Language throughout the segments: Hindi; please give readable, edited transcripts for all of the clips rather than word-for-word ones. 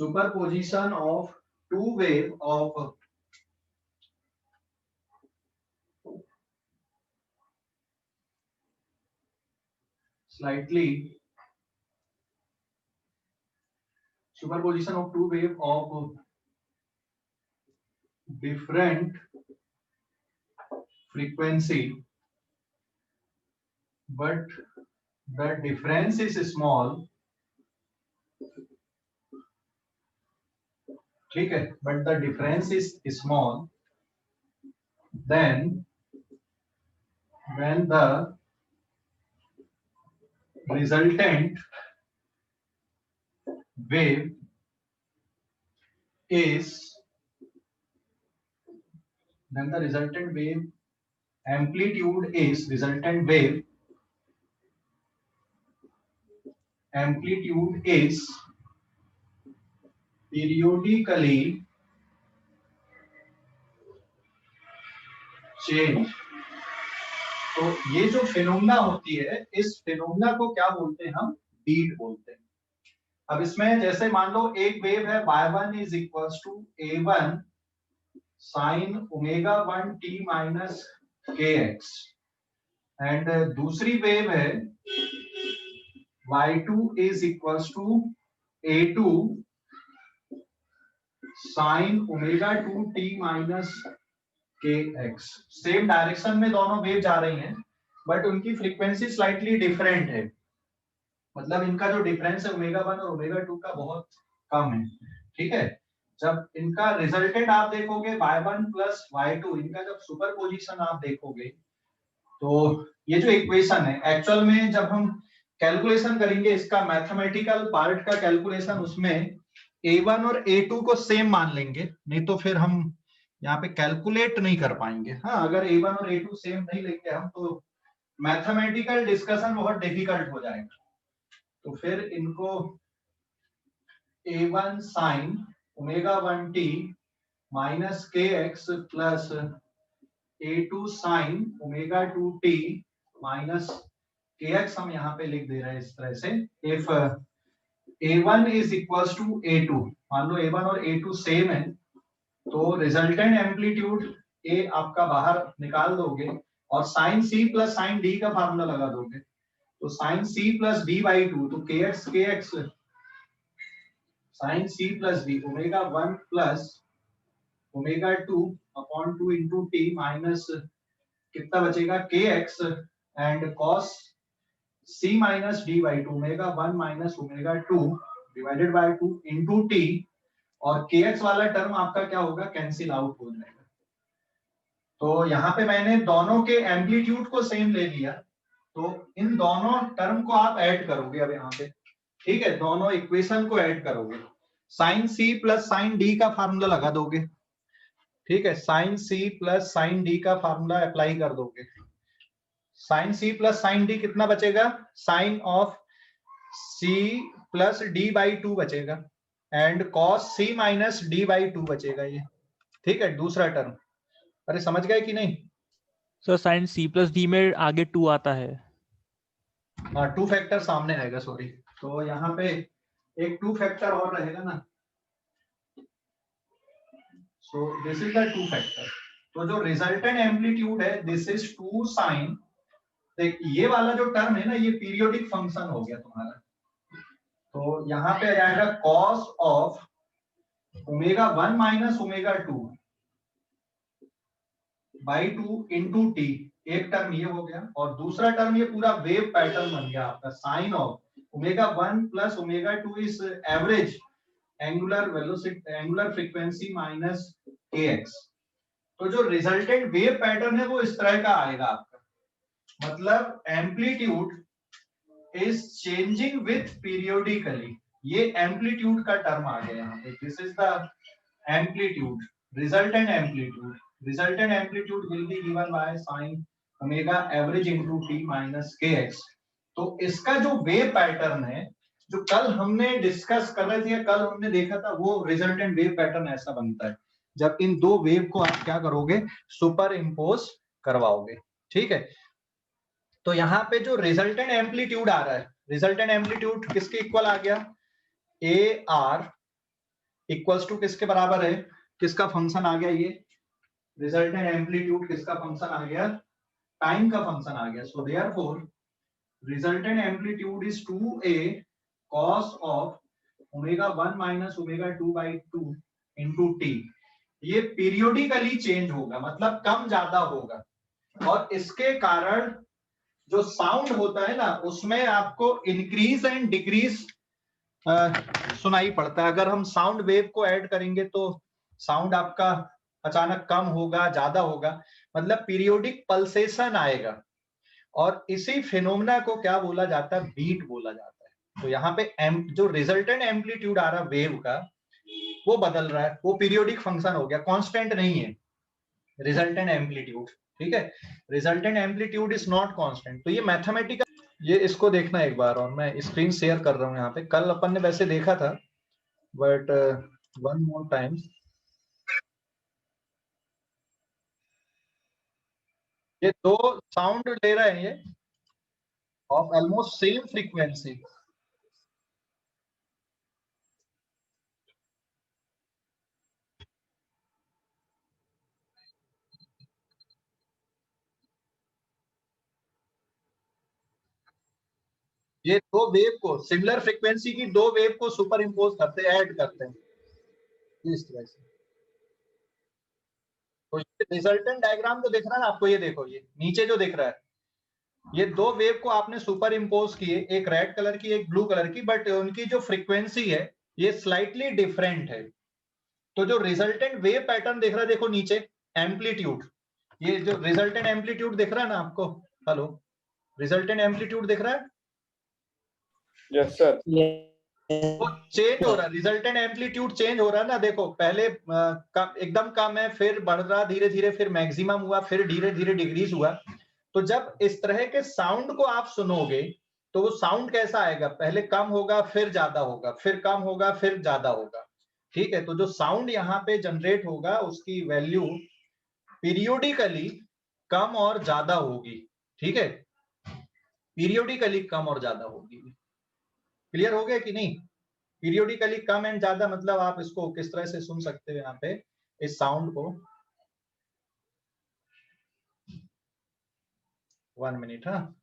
superposition of two wave of slightly superposition of two wave of different frequency, but the difference is small. ठीक है, but the difference is small. Then when the resultant wave is, then the resultant wave amplitude is, resultant wave amplitude is periodically change. तो ये जो फिनोमेना होती है, इस फिनोमेना को क्या बोलते हैं हम? बीट बोलते हैं। अब इसमें जैसे मान लो एक वेव है y1 is equals to a1 sine omega 1 t minus kx, and दूसरी वेव है y2 is equals to a2 sine omega 2 t minus kx। Same direction में दोनों वेव जा रही हैं, बट उनकी फ्रीक्वेंसी स्लाइटली डिफरेंट है। मतलब इनका जो डिफरेंस है ओमेगा 1 और ओमेगा 2 का बहुत कम है। ठीक है, जब इनका रिजल्टेंट आप देखोगे y1 प्लस y2, इनका जब सुपरपोजिशन आप देखोगे तो ये जो इक्वेशन है, एक्चुअल में जब हम कैलकुलेशन करेंगे इसका मैथमेटिकल पार्ट का कैलकुलेशन, उसमें a1 और a2 को सेम मान लेंगे, नहीं तो फिर हम यहाँ पे कैलकुलेट नहीं कर पाएंगे। हाँ, अगर a1 और a2 सेम नहीं लेंगे हम तो मैथमेटिकल डिस्कशन बहुत डिफिकल्ट हो जाएगा। तो फिर इनको a1 sine omega 1 t minus kx plus a2 sine omega 2 t minus kx हम यहाँ पे लिख दे रहे हैं इस तरह से। If a1 is equals to a2, मान लो a1 और a2 सेम है, तो रिजल्टेंट एम्पलीट्यूड a आपका बाहर निकाल दोगे और sine c plus sine d का फार्मूला लगा दोगे, तो sine c plus d by 2, तो kx sine c plus d omega 1 plus omega 2 upon 2 into t minus कितना बचेगा kx and cos c minus d by 2 omega 1 minus omega 2 divided by 2 into t, और kx वाला टर्म आपका क्या होगा? कैंसिल आउट हो जाएगा। तो यहाँ पे मैंने दोनों के एम्पलीट्यूड को सेम ले लिया, तो इन दोनों टर्म को आप ऐड करोगे अब यहाँ पे। ठीक है, दोनों इक्वेशन को ऐड करोगे, sine c plus sine d का फार्मूला लगा दोगे। ठीक है, sine c plus sine d का फार्मूला अप्लाई कर दोगे। Sine c plus sine d कितना बचेगा? Sine of c plus d by 2 बचेगा, and cos c minus d by 2 बचेगा ये। ठीक है, दूसरा टर्म। अरे समझ गए कि नहीं? Sir sine c plus d में आगे 2 आता है। हाँ, 2 फैक्टर सामने आएगा, सॉरी। तो यहाँ पे एक 2 फैक्टर और रहेगा ना, so this is the 2 factor. तो जो रिजल्टेंट एम्पलीट्यूड है दिस इज 2 साइन, देख ये वाला जो टर्म है ना, ये पीरियोडिक फंक्शन हो गया तुम्हारा। तो यहाँ पे आ जाएगा cos of omega 1 minus omega 2 by 2 into T, एक टर्म ये हो गया, और दूसरा टर्म ये पूरा वेव पैटर्न बन गया आपका, sine of omega 1 plus omega 2 is average angular velocity, angular frequency minus kx। तो जो रिजल्टेंट वेव पैटर्न है वो इस तरह का आएगा आपका, मतलब amplitude is changing with periodically. ये एम्पलीट्यूड का टर्म आ गया यहाँ पे, this is the amplitude, resultant amplitude. Resultant amplitude will be given by sine omega average into t minus kx। तो इसका जो वेव पैटर्न है, जो कल हमने डिस्कस कर रहे थे, कल हमने देखा था, वो रिजल्टेंट वेव पैटर्न ऐसा बनता है जब इन दो वेव को आप क्या करोगे? सुपर इम्पोज करवाओगे। ठीक है, तो यहाँ पे जो रिजल्टेंट एम्पलीट्यूड आ रहा है, रिजल्टेंट एम्पलीट्यूड किसके इक्वल आ गया? ए आर इक्वल्स टू किसके बराबर है, किसका फंक्शन आ गया, ये रिजल्टेंट एम्पलीट्यूड किसका फंक्शन आ गया, टाइम का फंक्शन आ गया. So therefore resultant amplitude is 2a cos of omega 1 minus omega 2/2 into t. ये पीरियोडिकली चेंज होगा, मतलब कम ज्यादा होगा, और इसके कारण जो साउंड होता है ना उसमें आपको इंक्रीज एंड डिक्रीज सुनाई पड़ता है. अगर हम साउंड वेव को ऐड करेंगे तो साउंड आपका अचानक कम होगा, ज्यादा होगा, मतलब पीरियोडिक पल्सेशन आएगा. और इसी फिनोमेना को क्या बोला जाता है, बीट बोला जाता है. तो यहाँ पे जो रिजल्टेंट एम्पलीट्यूड आ रहा वेव का वो बदल रहा है, वो पीरियोडिक फंक्शन हो गया, कांस्टेंट नहीं है रिजल्टेंट एम्पलीट्यूड. ठीक है, resultant amplitude is not constant. तो ये मैथमेटिकल, ये इसको देखना एक बार, और मैं स्क्रीन शेयर कर रहा हूँ यहाँ पे. कल अपन ने वैसे देखा था, बट वन मोर टाइम. ये दो साउंड ले रहे हैं ये ऑफ ऑलमोस्ट सेम फ्रीक्वेंसी. ये दो वेव को, सिमिलर फ्रीक्वेंसी की दो वेव को सुपर इम्पोज करते हैं, ऐड करते हैं इस तरह से. तो रिजल्टेंट डायग्राम जो दिख रहा है ना आपको, ये देखो, ये नीचे जो दिख रहा है, ये दो वेव को आपने सुपर इम्पोज किए, एक रेड कलर की एक ब्लू कलर की, बट उनकी जो फ्रीक्वेंसी है ये स्लाइटली डिफरेंट है. तो जो रिजल्टेंट वेव पैटर्न दिख रहा है, देखो नीचे एम्पलीट्यूड, ये जो रिजल्टेंट एम्पलीट्यूड दिख रहा है ना आपको, हेलो, रिजल्टेंट एम्पलीट्यूड दिख रहा है. Yes sir. वो चेंज हो रहा है, रिजल्टेंट एम्पलीट्यूड चेंज हो रहा है ना. देखो पहले एकदम कम है, फिर बढ़ रहा धीरे धीरे, फिर मैक्सिमम हुआ, फिर धीरे धीरे डिक्रीज हुआ. तो जब इस तरह के साउंड को आप सुनोगे तो वो साउंड कैसा आएगा, पहले कम होगा, फिर ज्यादा होगा, फिर कम होगा, फिर ज्यादा होगा. ठीक है, तो जो साउंड यहाँ पे जनरेट होगा उसकी वैल्यू पीरियोडिकली कम और ज्यादा होगी. ठीक है, पीरियोडिकली कम और ज्यादा होगी. क्लियर हो गया कि नहीं? पीरियोडिकली कम एंड ज्यादा मतलब आप इसको किस तरह से सुन सकते हो यहाँ पे इस साउंड को. 1 मिनट. हाँ,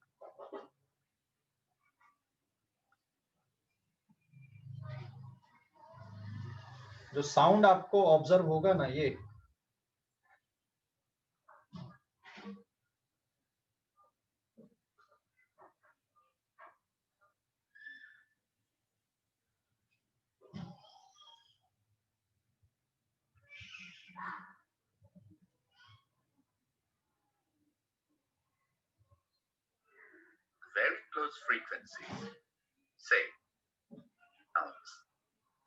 जो साउंड आपको ऑब्जर्व होगा ना, ये very close frequencies, say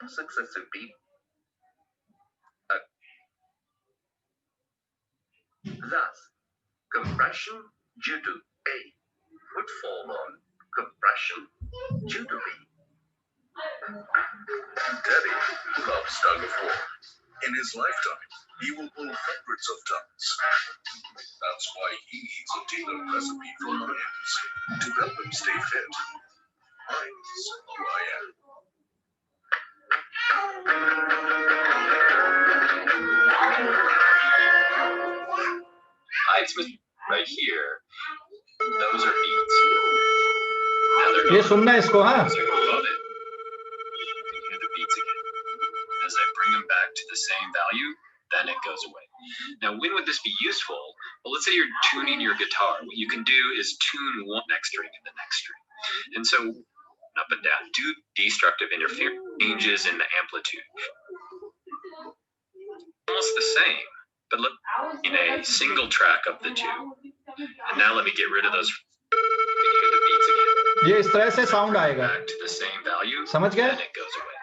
successive beat. Thus, compression due to A would fall on compression due to B. Teddy loves tug of war. In his lifetime, he will pull hundreds of tons. That's why he needs a tailored recipe from Heinz to help him stay fit. Heinz UIN. Heinz right here. Those are beats. Now they're ये going सुनना है इसको. हाँ, as I go above it. You can hear the beats again. As I bring them back to the same value, then it goes away. Now, when would this be useful? Well, let's say you're tuning your guitar. What you can do is tune one next string and the next string. And so, up and down, do destructive interference changes in the amplitude. Almost the same, but look in a single track of the two. And now let me get rid of those. You can hear the beats again. ये इस तरह से साउंड आएगा. Back to the same value, समझ गए? then it goes away.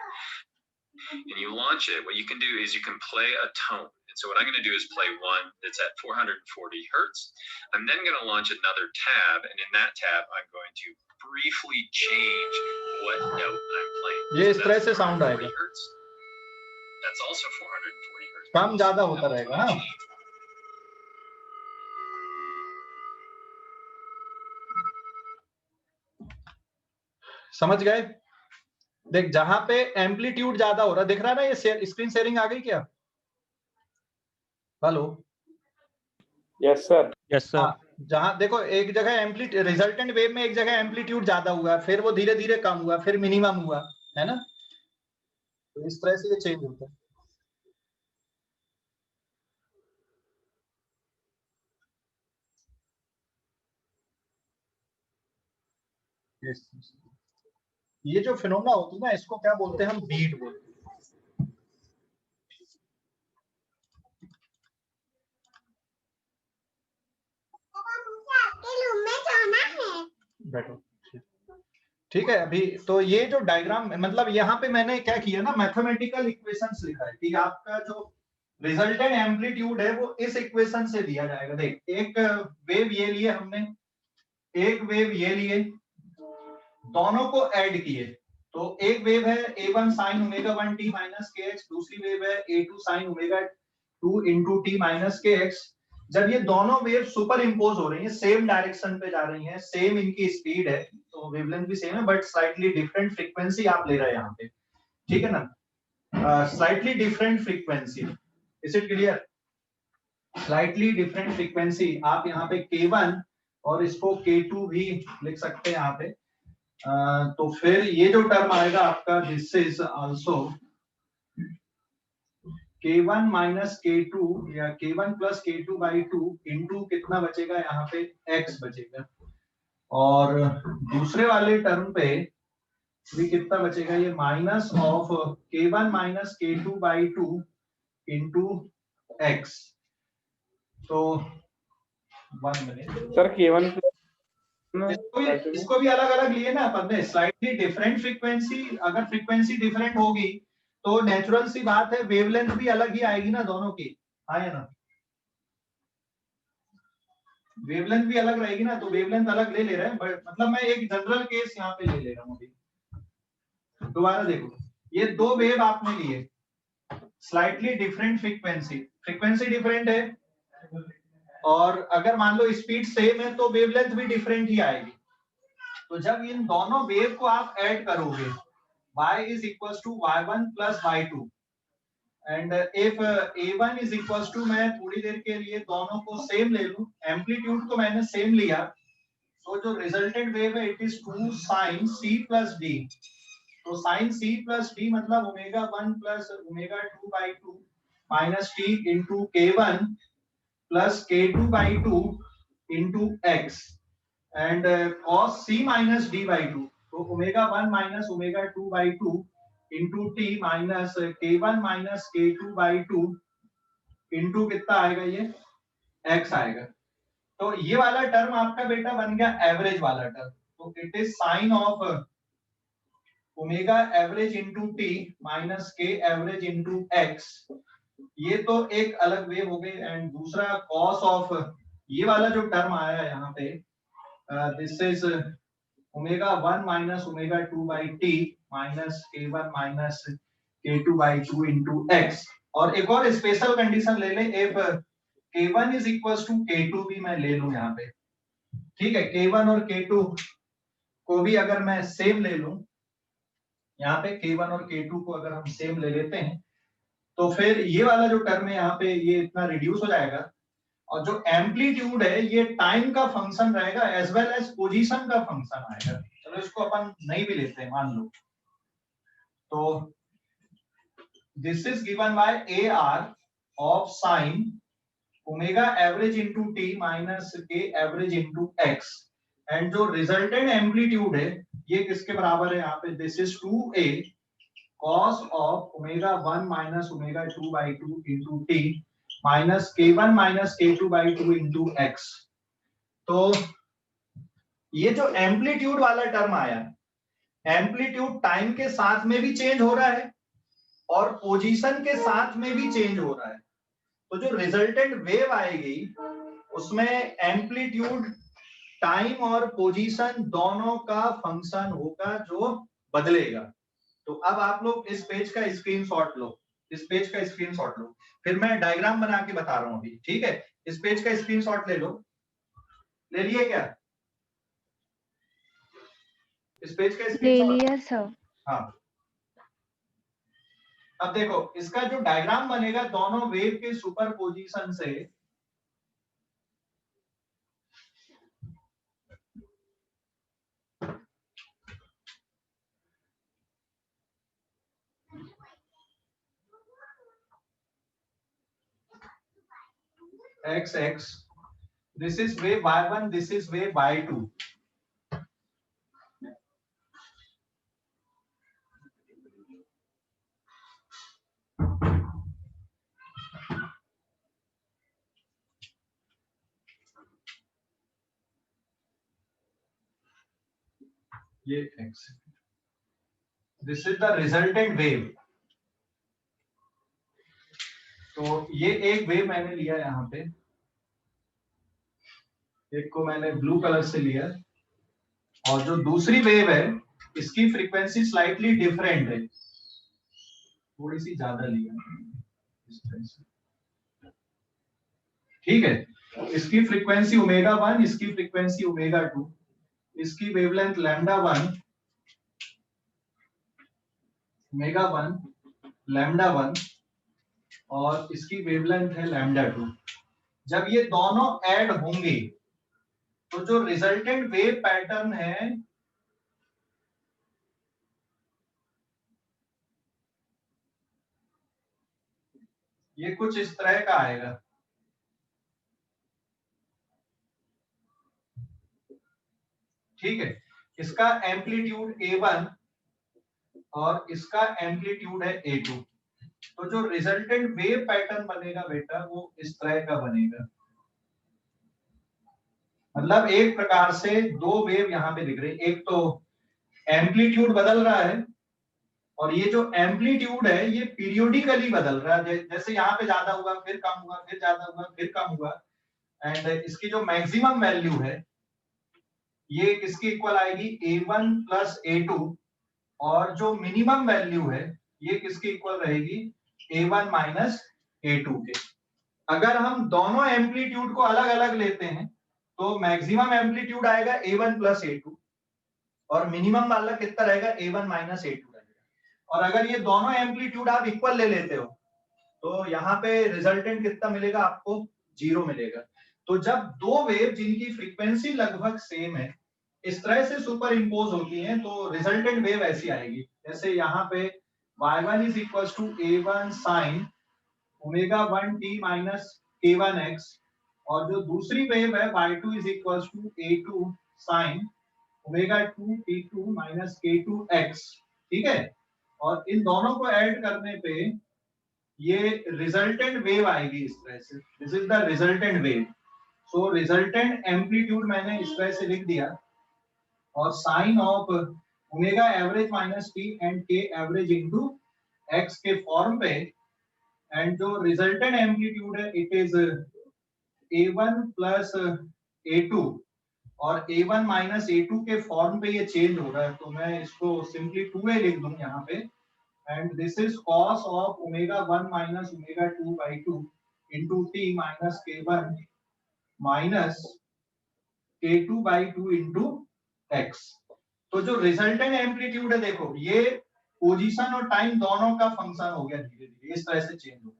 And you launch it, what you can do is you can play a tone. And so what I'm going to do is play one that's at 440 hertz. I'm then going to launch another tab, and in that tab, I'm going to briefly change what note I'm playing. ये So इस तरह that's से साउंड 440 आएगा. hertz. That's also 440 hertz. कम ज्यादा होता That was रहेगा. when I हाँ, changed. समझ गए? देख जहां पे एम्पलीट्यूड ज्यादा हो रहा दिख रहा है ना, ये स्क्रीन शेयरिंग आ गई क्या? Hello. Yes sir. Yes sir. हाँ, जहां देखो एक जगह एम्पलीट्यूड रिजल्टेंट वेव में एक जगह एम्पलीट्यूड ज्यादा हुआ, फिर वो धीरे धीरे कम हुआ, फिर मिनिमम हुआ, है ना? तो इस तरह से ये चेंज होता है। Yes, yes. ये जो फिनोमेना होती है ना, इसको क्या बोलते हैं हम? बीट बोलते हैं। बैठो। ठीक है, अभी तो ये जो डायग्राम मतलब यहाँ पे मैंने क्या किया ना, मैथमेटिकल इक्वेशंस लिखा है कि आपका जो रिजल्टेंट एम्पलीट्यूड है वो इस इक्वेशन से दिया जाएगा। देख, एक वेव ये लिए हमने, एक वेव ये लिए, दोनों को ऐड किए, तो एक वेव है a1 sin omega 1 t minus kx, दूसरी वेव है a2 sin omega 2 into t minus kx। जब ये दोनों वेव सुपर इम्पोज हो रही हैं, सेम डायरेक्शन पे जा रही हैं, सेम इनकी स्पीड है, तो वेवलेंथ भी सेम है बट स्लाइटली डिफरेंट फ्रीक्वेंसी आप ले रहे हैं यहाँ पे, ठीक है ना? Slightly different frequency, is it clear? Slightly different frequency आप यहाँ पे k1 और इसको k2 भी लिख सकते हैं यहाँ पे। तो फिर ये जो टर्म आएगा आपका, this is also k1 minus k2 या k1 plus k2 by 2 into कितना बचेगा यहाँ पे, x बचेगा। और दूसरे वाले टर्म पे भी कितना बचेगा, ये minus of k1 minus k2 by 2 into x। तो 1 मिनट सर K1 इसको भी अलग अलग लिए ना अपन ने, स्लाइटली डिफरेंट फ्रीक्वेंसी। अगर फ्रीक्वेंसी डिफरेंट होगी तो नेचुरल सी बात है वेवलेंथ भी अलग ही आएगी ना दोनों की, है ना? वेवलेंथ भी अलग रहेगी ना, तो वेवलेंथ अलग ले रहे हैं, बट मतलब मैं एक जनरल केस यहाँ पे ले रहा हूँ अभी। दोबारा देखो, ये दो वेव आपने लिए, slightly different frequency, frequency different है, और अगर मान लो स्पीड सेम है तो वेवलेंथ भी डिफरेंट ही आएगी। तो जब इन दोनों वेव को आप ऐड करोगे, y is equals to y1 plus y2 and if a1 is equals to, मैं थोड़ी देर के लिए दोनों को सेम ले लूं, एम्पलीट्यूड को मैंने सेम लिया, तो जो रिजल्टेंट वेव है it is 2 sin c plus d। तो sin c plus d मतलब omega 1 plus omega 2 by 2 minus t into k1 plus k2 by 2 into x and cos c minus d by 2, तो omega 1 minus omega 2 by 2 into T minus k1 minus k2 by 2 into कितना आएगा, ये x आएगा। तो ये वाला टर्म आपका बेटा बन गया एवरेज वाला टर्म, तो it is sine of omega average into T minus के एवरेज इंटू x। ये तो एक अलग वेव हो गई, एंड दूसरा कॉस ऑफ ये वाला जो टर्म आया यहाँ पे, this is omega 1 minus omega 2 by T minus k1 minus k2 by 2 into x। और एक और स्पेशल कंडीशन ले ले, if k1 is equals to k2 भी मैं ले लूं यहाँ पे, ठीक है? k1 और k2 को भी अगर मैं सेम ले लूं, यहाँ पे k1 और k2 को अगर हम सेम ले लेते हैं, तो फिर ये वाला जो टर्म है यहाँ पे ये इतना रिड्यूस हो जाएगा, और जो एम्पलीट्यूड है ये टाइम का फंक्शन रहेगा एज वेल एज पोजीशन का फंक्शन आएगा। चलो इसको अपन नहीं भी लेते हैं, मान लो। तो this is given by A R of sine omega average into T minus के एवरेज इंटू एक्स, एंड जो रिजल्टेंट एम्पलीट्यूड है ये किसके बराबर है यहाँ पे, this is 2a cos of omega 1 minus omega 2 by 2 into T minus k1 minus k2 by 2 into x। तो ये जो एम्पलीट्यूड वाला टर्म आया, एम्पलीट्यूड टाइम के साथ में भी चेंज हो रहा है और पोजीशन के साथ में भी चेंज हो रहा है। तो जो रिजल्टेंट वेव आएगी उसमें एम्पलीट्यूड टाइम और पोजीशन दोनों का फंक्शन होगा जो बदलेगा। तो अब आप लोग इस पेज का स्क्रीनशॉट लो, इस पेज का स्क्रीनशॉट लो, फिर मैं डायग्राम बना के बता रहा हूं अभी, ठीक है? इस पेज का स्क्रीनशॉट ले लो, ले लिए क्या? इस पेज का ले स्क्रीनशॉट लिया सर। हाँ, अब देखो इसका जो डायग्राम बनेगा दोनों वेव के सुपरपोजिशन से, x, this is wave y1, this is wave y2. ये x, this is the resultant wave. तो ये एक वेव मैंने लिया यहाँ पे, एक को मैंने ब्लू कलर से लिया, और जो दूसरी वेव है इसकी फ्रीक्वेंसी स्लाइटली डिफरेंट है, थोड़ी सी ज्यादा लिया इस तरह से, ठीक है। इसकी फ्रीक्वेंसी ओमेगा 1, इसकी फ्रीक्वेंसी ओमेगा 2, इसकी वेवलेंथ लैम्डा 1, ओमेगा 1, लैम्डा 1, और इसकी वेवलेंथ है लैम्डा 2। जब ये दोनों ऐड होंगे तो जो रिजल्टेंट वेव पैटर्न है ये कुछ इस तरह का आएगा। ठीक है, इसका एम्पलीट्यूड A1 और इसका एम्पलीट्यूड है A2। तो जो रिजल्टेंट वेव पैटर्न बनेगा बेटा वो इस तरह का बनेगा। मतलब एक प्रकार से दो वेव यहाँ पे दिख रही, एक तो एम्पलीट्यूड बदल रहा है और ये जो एम्पलीट्यूड है ये पीरियोडिकली बदल रहा है, जैसे यहाँ पे ज्यादा हुआ फिर कम हुआ फिर ज्यादा हुआ फिर कम हुआ। एंड इसकी जो मैक्सिमम वैल्यू है ये किसकी इक्वल आएगी, A1 प्लस A2, और जो मिनिमम वैल्यू है ये किसकी इक्वल रहेगी, A1 माइनस A2 के। अगर हम दोनों एम्पलीट्यूड को अलग अलग लेते हैं तो मैक्सिमम एम्पलीट्यूड आएगा A1 प्लस A2 और मिनिमम वाला कितना रहेगा, A1 माइनस A2 रहेगा। और अगर ये दोनों एम्पलीट्यूड आप इक्वल ले लेते हो तो यहाँ पे रिजल्टेंट कितना मिलेगा आपको, 0 मिलेगा। तो जब दो वेव जिनकी फ्रीक्वेंसी लगभग सेम है इस तरह से सुपर इम्पोज होती हैं तो रिजल्टेंट वेव ऐसी आएगी। जैसे यहाँ पे y1 is equal to A1 sine omega 1t minus k1x, और जो दूसरी वेव है y2 is equal to A2 sine omega 2t2 minus k2x। ठीक है, और इन दोनों को ऐड करने पे ये रिजल्टेंट वेव आएगी इस तरह से। This is the resultant wave. So resultant amplitude मैंने इस तरह से लिख दिया, और sine of omega average minus T and K average into X के फॉर्म पे, एंड जो रिजल्टेंट एम्पलीट्यूड है it is A1 plus A2 और A1 माइनस A2 के फॉर्म पे ये चेंज हो रहा है, तो मैं इसको सिंपली 2a लिख दूं यहाँ पे, and this is cos of omega 1 minus omega 2 by 2 into T minus k1 minus k2 by 2 into x। तो जो रिजल्टेंट एम्पलीट्यूड है देखो ये पोजीशन और टाइम दोनों का फंक्शन हो गया, धीरे धीरे इस तरह से चेंज हो गया।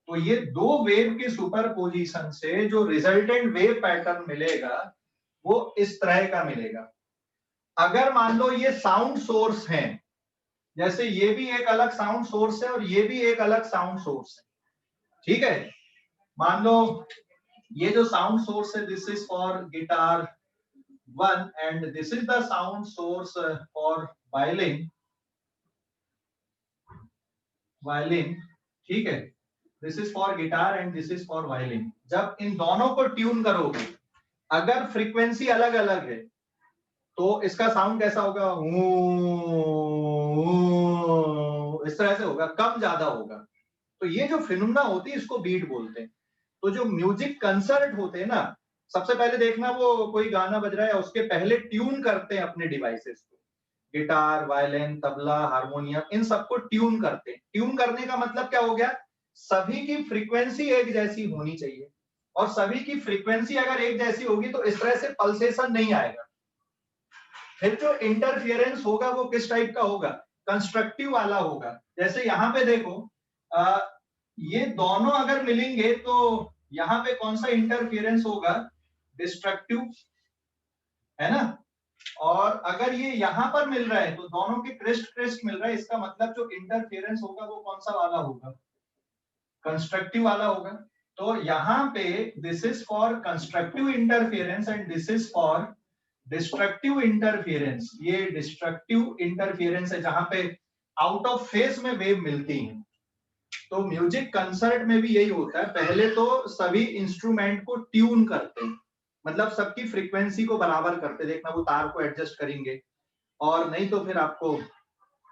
तो ये दो वेव के सुपरपोजिशन से जो रिजल्टेंट वेव पैटर्न मिलेगा वो इस तरह का मिलेगा। अगर मान लो ये साउंड सोर्स है, जैसे ये भी एक अलग साउंड सोर्स है और ये भी एक अलग साउंड सोर्स है, ठीक है। मान लो ये जो साउंड सोर्स है this is for guitar 1 and this is the sound source for violin, ठीक है। this is for guitar and this is for violin। जब इन दोनों को ट्यून करोगे अगर फ्रीक्वेंसी अलग अलग है तो इसका साउंड कैसा होगा, इस तरह से होगा, कम ज्यादा होगा। तो ये जो फिनोमेना होती है इसको बीट बोलते हैं। तो जो म्यूजिक कंसर्ट होते हैं ना, सबसे पहले देखना वो कोई गाना बज रहा है उसके पहले ट्यून करते हैं अपने डिवाइसेस को, गिटार, वायलिन, तबला, हारमोनियम, इन सबको ट्यून करते हैं। ट्यून करने का मतलब क्या हो गया, सभी की फ्रीक्वेंसी एक जैसी होनी चाहिए, और सभी की फ्रीक्वेंसी अगर एक जैसी होगी तो इस तरह से पल्सेशन नहीं आएगा। फिर जो इंटरफियरेंस होगा वो किस टाइप का होगा, कंस्ट्रक्टिव वाला होगा। जैसे यहाँ पे देखो ये दोनों अगर मिलेंगे तो यहाँ पे कौन सा इंटरफेरेंस होगा, डिस्ट्रक्टिव, है ना। और अगर ये यहाँ पर मिल रहा है तो दोनों के क्रिस्ट क्रिस्ट मिल रहा है, इसका मतलब जो इंटरफेरेंस होगा वो कौन सा वाला होगा, कंस्ट्रक्टिव वाला होगा। तो यहाँ पे this is for constructive interference and this is for destructive interference. ये डिस्ट्रक्टिव इंटरफेरेंस है जहां पे आउट ऑफ फेज में वेव मिलती है। तो म्यूजिक कंसर्ट में भी यही होता है, पहले तो सभी इंस्ट्रूमेंट को ट्यून करते हैं, मतलब सबकी फ्रीक्वेंसी को बराबर करते, देखना वो तार को एडजस्ट करेंगे, और नहीं तो फिर आपको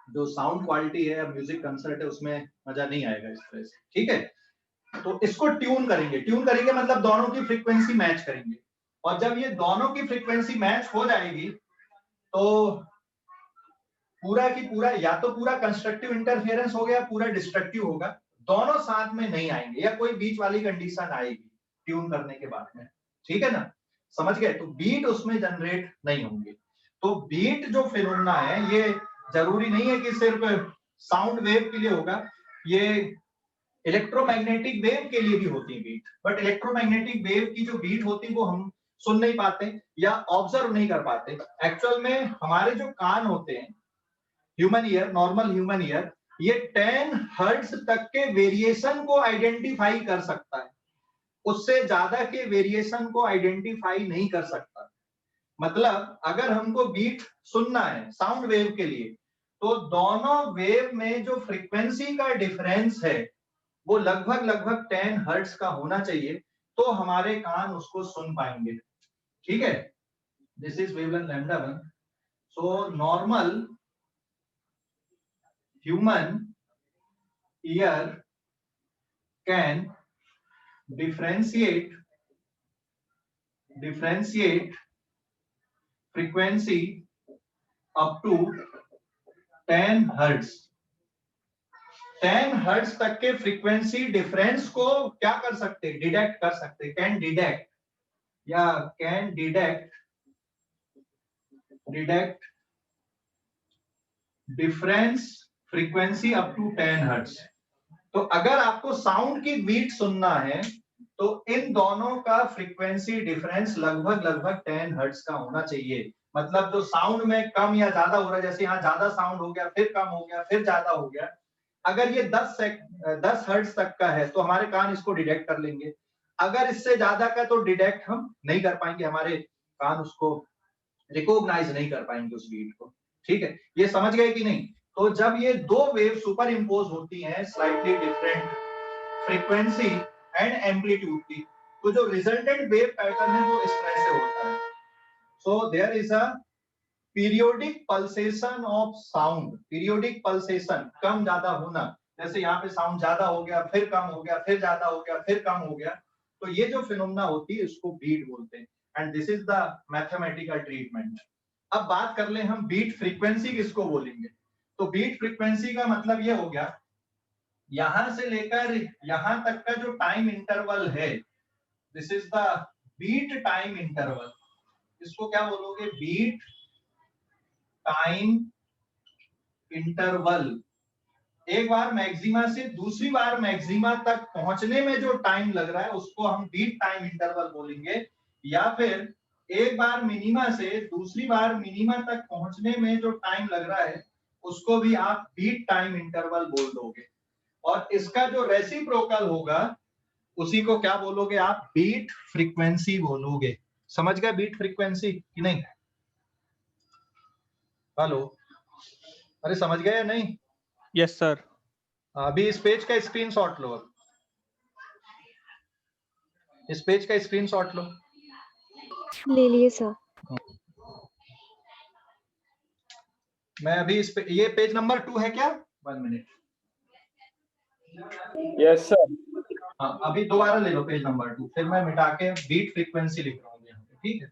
जो साउंड क्वालिटी है म्यूजिक कंसर्ट है उसमें मजा नहीं आएगा इस तरह से, ठीक है। तो इसको ट्यून करेंगे, ट्यून करेंगे मतलब दोनों की फ्रीक्वेंसी मैच करेंगे, और जब ये दोनों की फ्रीक्वेंसी मैच हो जाएगी तो पूरा की पूरा या तो पूरा कंस्ट्रक्टिव इंटरफेरेंस हो गया, पूरा डिस्ट्रक्टिव होगा, दोनों साथ में नहीं आएंगे या कोई बीच वाली कंडीशन आएगी ट्यून करने के बाद में, ठीक है ना, समझ गए। तो बीट उसमें जनरेट नहीं होंगे। तो बीट जो फिनोमेना है ये जरूरी नहीं है कि सिर्फ साउंड वेव के लिए होगा, ये इलेक्ट्रोमैग्नेटिक वेव के लिए भी होती है बीट, बट इलेक्ट्रोमैग्नेटिक वेव की जो बीट होती है वो हम सुन नहीं पाते या ऑब्जर्व नहीं कर पाते। एक्चुअल में हमारे जो कान होते हैं, human ear, normal human ear, ये 10 हर्ट्ज तक के वेरिएशन को आइडेंटिफाई कर सकता है, उससे ज्यादा के वेरिएशन को आइडेंटिफाई नहीं कर सकता। मतलब अगर हमको बीट सुनना है साउंड वेव के लिए, तो दोनों वेव में जो फ्रीक्वेंसी का डिफरेंस है वो लगभग 10 हर्ट्ज का होना चाहिए, तो हमारे कान उसको सुन पाएंगे, ठीक है। This is wavelength lambda 1। So normal human ear can differentiate frequency up to 10 hertz। 10 hertz तक के फ्रीक्वेंसी डिफरेंस को क्या कर सकते, डिटेक्ट कर सकते, कैन डिटेक्ट या can detect difference frequency up to 10 hertz. तो अगर आपको साउंड की बीट सुनना है तो इन दोनों का फ्रीक्वेंसी डिफरेंस लगभग 10 हर्ट्ज का होना चाहिए। मतलब जो साउंड में कम या ज्यादा हो रहा है, जैसे यहाँ ज्यादा साउंड हो गया, फिर कम हो गया, फिर ज्यादा हो गया, अगर ये 10 हर्ट्ज तक का है तो हमारे कान इसको डिटेक्ट कर लेंगे। अगर इससे ज्यादा का तो डिटेक्ट हम नहीं कर पाएंगे, हमारे कान उसको रिकॉग्नाइज नहीं कर पाएंगे उस बीट को, ठीक है। ये समझ गए कि नहीं। तो जब ये दो वेव सुपर इम्पोज होती हैं slightly different frequency and amplitude की, तो जो रिजल्टेंट वेव पैटर्न है वो इस तरह से होता है। So there is a periodic pulsation of sound. Periodic pulsation, कम ज्यादा होना, जैसे यहाँ पे साउंड ज्यादा हो गया, फिर कम हो गया, फिर ज्यादा हो गया, फिर कम हो गया, तो ये जो फिनोमेना होती है इसको बीट बोलते हैं, and this is the mathematical treatment. अब बात कर ले हम बीट फ्रीक्वेंसी किसको बोलेंगे। तो बीट फ्रीक्वेंसी का मतलब ये हो गया, यहां से लेकर यहां तक का जो टाइम इंटरवल है, this is the beat time interval. इसको क्या बोलोगे, बीट टाइम इंटरवल। एक बार मैक्सिमा से दूसरी बार मैक्सिमा तक पहुंचने में जो टाइम लग रहा है उसको हम बीट टाइम इंटरवल बोलेंगे, या फिर एक बार मिनिमा से दूसरी बार मिनिमा तक पहुंचने में जो टाइम लग रहा है उसको भी आप बीट टाइम इंटरवल बोल दोगे। और इसका जो रेसिप्रोकल होगा उसी को क्या बोलोगे आप, बीट फ्रीक्वेंसी बोलोगे। समझ गए बीट फ्रीक्वेंसी कि नहीं। हेलो, अरे समझ गए या नहीं। Yes sir. अभी इस पेज का स्क्रीनशॉट लो, इस पेज का स्क्रीनशॉट लो। ले लिए सर। मैं अभी इस पे, ये पेज नंबर 2 है क्या, 1 मिनट। Yes sir. हाँ अभी दोबारा ले लो पेज नंबर 2, फिर मैं मिटा के बीट फ्रीक्वेंसी लिख रहा हूँ यहाँ पे, ठीक है।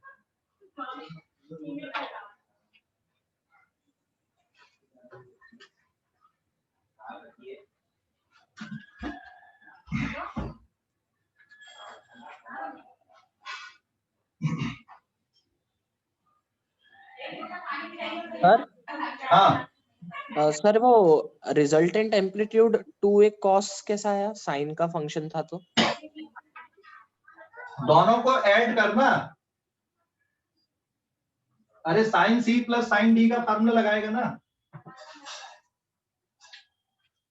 सर हाँ सर वो रिजल्टेंट एम्पलीट्यूड 2a cos कैसा आया, साइन का फंक्शन था तो? दोनों को ऐड करना। अरे sine C plus sine D का फार्मूला लगाएगा ना।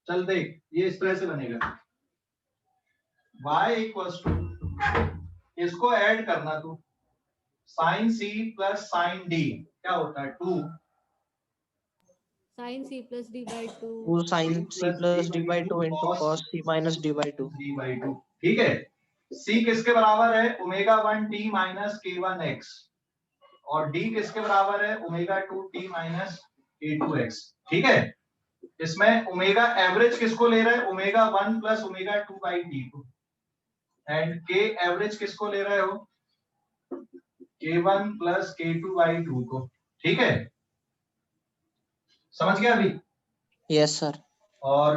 चल देख, ये इस तरह से बनेगा, y इक्वल्स टू, इसको ऐड करना तू, sine C plus sine D क्या होता है 2 sin c plus d by 2 2 sin c plus d by 2 into cos c minus d by 2. d/2। ठीक है, c किसके बराबर है, omega 1 t minus k1 x, और d किसके बराबर है, omega 2 t minus k2 x। ठीक है, इसमें ओमेगा एवरेज किसको ले रहा है, omega 1 plus omega 2 by T को, एंड k एवरेज किसको ले रहे हो, k1 प्लस k2 बाई 2 को। ठीक है, समझ गया अभी? Yes sir. और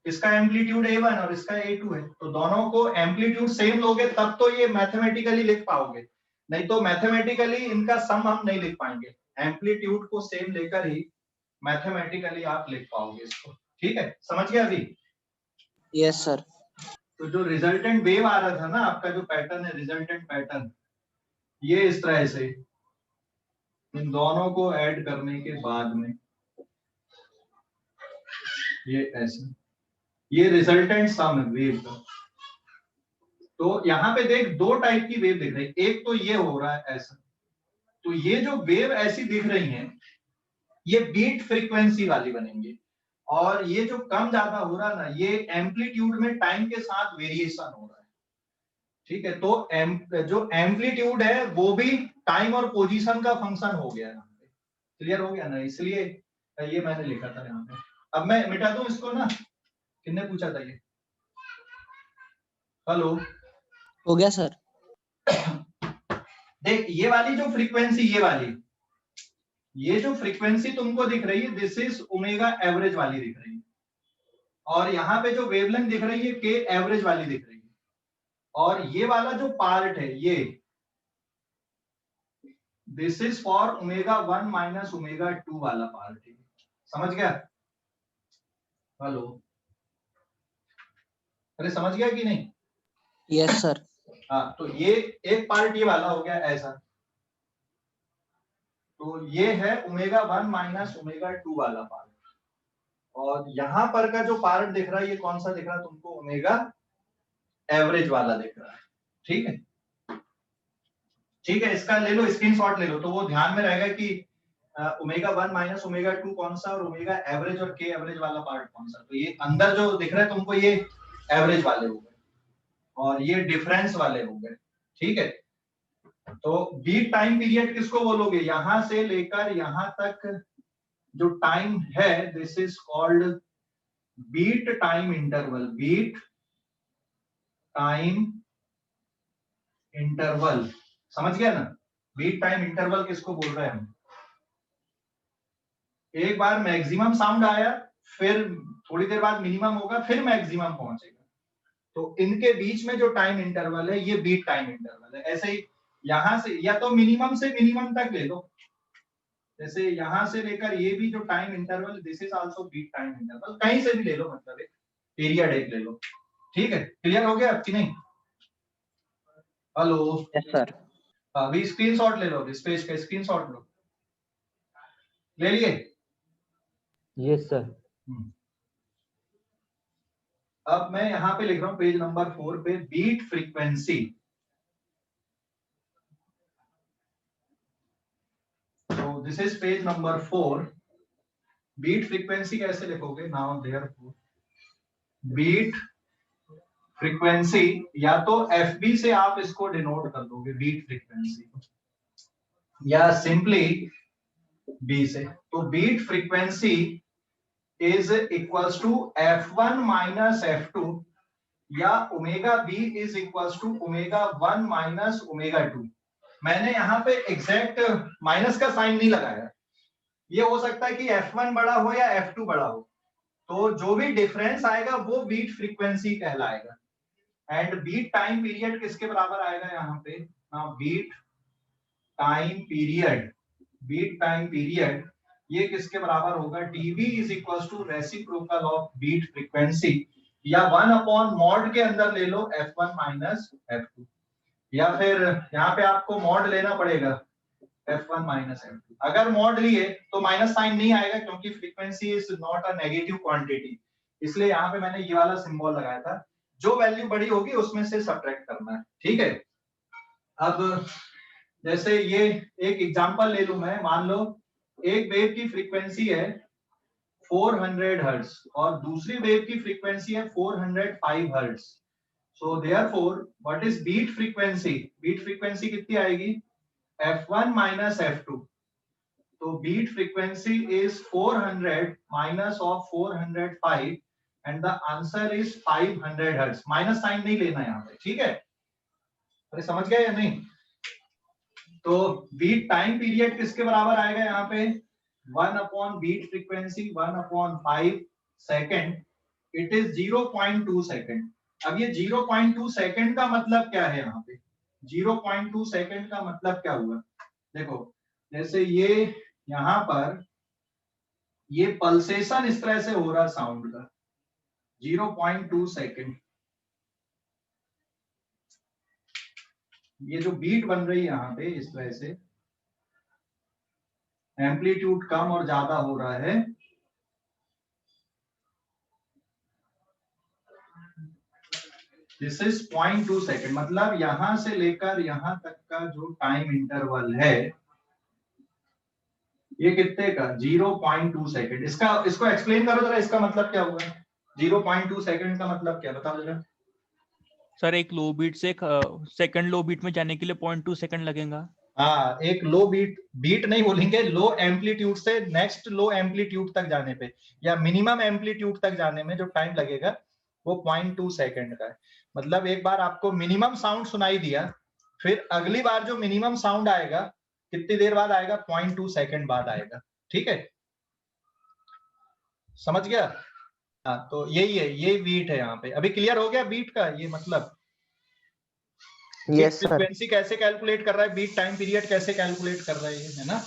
इसका एम्पलीट्यूड a1 और इसका a2 है, तो दोनों को एम्पलीट्यूड सेम लोगे तब तो ये मैथमेटिकली लिख पाओगे, नहीं तो मैथमेटिकली इनका सम हम नहीं लिख पाएंगे। एम्पलीट्यूड को सेम लेकर ही मैथमेटिकली आप लिख पाओगे इसको। ठीक है, समझ गया अभी? Yes sir. तो जो रिजल्टेंट वेव आ रहा था ना, आपका जो पैटर्न है रिजल्टेंट पैटर्न, ये इस तरह से, इन दोनों को ऐड करने के बाद में ये ऐसे, ये रिजल्टेंट सम है वेव का। तो यहाँ पे देख दो टाइप की वेव दिख रही है, एक तो ये हो रहा है ऐसा, तो ये जो वेव ऐसी दिख रही है ये बीट फ्रीक्वेंसी वाली बनेंगी, और ये जो कम ज्यादा हो रहा है ना, ये एम्पलीट्यूड में टाइम के साथ वेरिएशन हो रहा है। ठीक है, तो जो एम्पलीट्यूड है वो भी टाइम और पोजीशन का फंक्शन हो गया यहाँ पे। क्लियर हो गया ना, इसलिए ये मैंने लिखा था यहाँ पे। अब मैं मिटा दूं इसको ना, किसने पूछा था ये? हेलो, हो गया सर। देख ये वाली जो फ्रीक्वेंसी, ये जो फ्रीक्वेंसी तुमको दिख रही है, दिस इज ओमेगा एवरेज वाली दिख रही है, और यहाँ पे जो वेवलेंथ दिख रही है के एवरेज वाली दिख रही है, और ये वाला जो पार्ट है ये, this is for omega 1 minus omega 2 वाला पार्ट है। समझ गया? हेलो, अरे समझ गया कि नहीं? Yes sir. हाँ, तो ये एक पार्ट ये वाला हो गया ऐसा, तो ये है ओमेगा 1 माइनस ओमेगा 2 वाला पार्ट, और यहां पर का जो पार्ट दिख रहा है ये कौन सा दिख रहा है तुमको, ओमेगा एवरेज वाला दिख रहा है। ठीक है, ठीक है, इसका ले लो स्क्रीनशॉट ले लो, तो वो ध्यान में रहेगा कि ओमेगा 1 माइनस ओमेगा 2 कौन सा, और ओमेगा एवरेज और के एवरेज वाला पार्ट कौन सा। तो ये अंदर जो दिख रहा है तुमको ये एवरेज वाले हो गए, और ये डिफरेंस वाले हो गए। ठीक है, तो बीट टाइम पीरियड किसको बोलोगे, यहां से लेकर यहां तक जो टाइम है, this is called beat time interval. Beat time interval, समझ गया ना? बीट टाइम इंटरवल किसको बोल रहे हैं हम? एक बार मैक्सिमम साउंड आया, फिर थोड़ी देर बाद मिनिमम होगा, फिर मैक्सिमम पहुंचेगा, तो इनके बीच में जो टाइम इंटरवल है ये बीट टाइम इंटरवल है। ऐसे ही यहां से, या तो मिनिमम से मिनिमम तक ले लो, जैसे यहां से लेकर ये भी जो time interval, this is also beat time interval, कहीं से भी ले लो, मतलब एक पीरियड एक ले लो। ठीक है, क्लियर हो गया कि नहीं? Hello, yes sir. अभी स्क्रीनशॉट ले लो, इस पेज का स्क्रीनशॉट लो, ले लिए? Yes sir. अब मैं यहां पे लिख रहा हूं पेज नंबर 4 पे, बीट फ्रीक्वेंसी। तो this is page number 4। Beat frequency कैसे लिखोगे? नाउ देयरफॉर बीट फ्रीक्वेंसी, या तो एफबी से आप इसको डिनोट कर दोगे बीट फ्रीक्वेंसी, या सिंपली बी से। तो beat frequency is equals to f1 minus f2, या omega B is equals to omega 1 minus omega 2। मैंने यहाँ पे एग्जैक्ट माइनस का साइन नहीं लगाया, ये हो सकता है कि f1 बड़ा हो या f2 बड़ा हो, तो जो भी डिफरेंस आएगा वो बीट फ्रीक्वेंसी कहलाएगा। एंड बीट टाइम पीरियड किसके बराबर आएगा यहाँ पे? Beat time period, beat time period ये किसके बराबर होगा, dB is equal to reciprocal of beat frequency, या 1 अपॉन मॉड के अंदर ले लो f1 माइनस f2, या फिर यहाँ पे आपको मॉड लेना पड़ेगा f1 माइनस f2। अगर मॉड लिए तो माइनस साइन नहीं आएगा क्योंकि frequency is not a negative quantity, इसलिए यहाँ पे मैंने ये वाला सिंबल लगाया था। जो वैल्यू बड़ी होगी उसमें से सब्ट्रैक्ट करना है, ठीक है। अब जैसे ये एक एग्जांपल ले लूं मैं, मान लो एक वेव की फ्रीक्वेंसी है 400 हर्ट्ज और दूसरी वेव की फ्रीक्वेंसी है 405 hertz. So therefore what is beat frequency, beat frequency कितनी आएगी, f1 माइनस f2। तो beat frequency is 400 minus of 405 and the answer is 500 hertz. Minus sine नहीं लेना यहाँ पे, ठीक है। अरे समझ गए या नहीं। तो बीट टाइम पीरियड किसके बराबर आएगा यहाँ पे, 1 upon beat frequency 1 upon 5 second, it is 0.2 second. अब ये 0.2 सेकेंड का मतलब क्या है, यहाँ पे 0.2 सेकेंड का मतलब क्या हुआ, देखो जैसे ये यहाँ पर ये पल्सेशन इस तरह से हो रहा साउंड का, 0.2 सेकेंड, ये जो बीट बन रही है यहाँ पे इस तरह से एम्पलीट्यूड कम और ज्यादा हो रहा है। दिस इज 0.2 सेकेंड, मतलब यहां से लेकर यहां तक का जो टाइम इंटरवल है ये कितने का, 0.2 सेकेंड। इसको एक्सप्लेन करो जरा, इसका मतलब क्या हुआ, 0.2 सेकेंड का मतलब क्या, बताओ जरा। सर एक लो बीट से सेकंड लो बीट में जाने के लिए 0.2 सेकंड लगेगा। हाँ, एक लो बीट नहीं बोलेंगे, लो एम्पलीट्यूड से नेक्स्ट लो एम्पलीट्यूड तक जाने पे या मिनिमम एम्पलीट्यूड तक जाने में जो टाइम लगेगा वो 0.2 सेकेंड का है। मतलब एक बार आपको मिनिमम साउंड सुनाई दिया, फिर अगली बार जो मिनिमम साउंड आएगा कितनी देर बाद आएगा, 0.2 सेकेंड बाद आएगा, ठीक है, समझ गया। हाँ, तो यही है, ये बीट है यहाँ पे। अभी क्लियर हो गया बीट का ये मतलब, यस सर। फ्रीक्वेंसी कैसे कैलकुलेट कर रहा है, बीट टाइम पीरियड कैसे कैलकुलेट कर रहा है ना।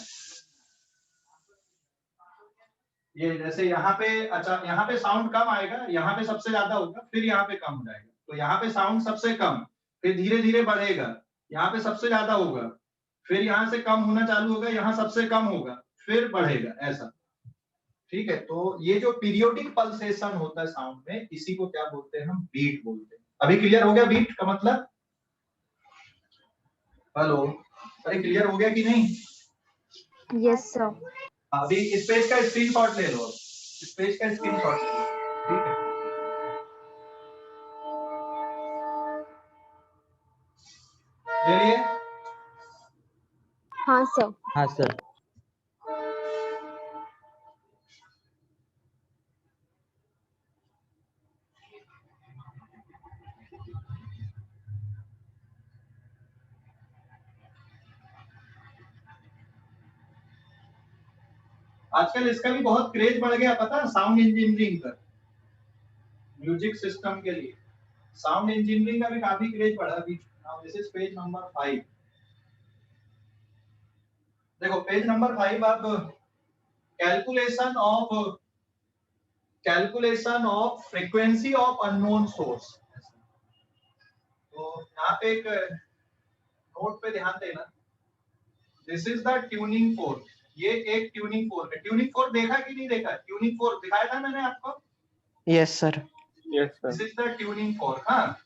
ये जैसे यहाँ पे, अच्छा यहाँ पे साउंड कम आएगा, यहाँ पे सबसे ज्यादा होगा, फिर यहाँ पे कम हो जाएगा। तो यहाँ पे साउंड सबसे कम, फिर धीरे धीरे बढ़ेगा, यहाँ पे सबसे ज्यादा होगा, फिर यहाँ से कम होना चालू होगा, यहाँ सबसे कम होगा, फिर बढ़ेगा, ऐसा, ठीक है। तो ये जो पीरियोडिक पल्सेशन होता है साउंड में, इसी को क्या बोलते हैं, हम बीट बोलते हैं। अभी क्लियर हो गया बीट का मतलब, हेलो, अरे क्लियर हो गया कि नहीं। Yes sir. अभी इस पेज का स्क्रीनशॉट ले लो, इस पेज का स्क्रीनशॉट ले लो, ठीक है। ले लिए। हाँ सर। हाँ सर। आजकल इसका भी बहुत क्रेज बढ़ गया, पता है, साउंड इंजीनियरिंग का, म्यूजिक सिस्टम के लिए साउंड इंजीनियरिंग का भी काफी क्रेज बढ़ा अभी। Now this is page number 5। देखो पेज नंबर 5, आप calculation of frequency of unknown source. तो यहाँ पे एक नोट पे ध्यान देना, this is the tuning fork, ये एक ट्यूनिंग फोर्क है। ट्यूनिंग फोर्क देखा कि नहीं देखा, ट्यूनिंग फोर्क दिखाया था मैंने आपको। Yes sir. Yes, sir. This is the tuning fork. हाँ,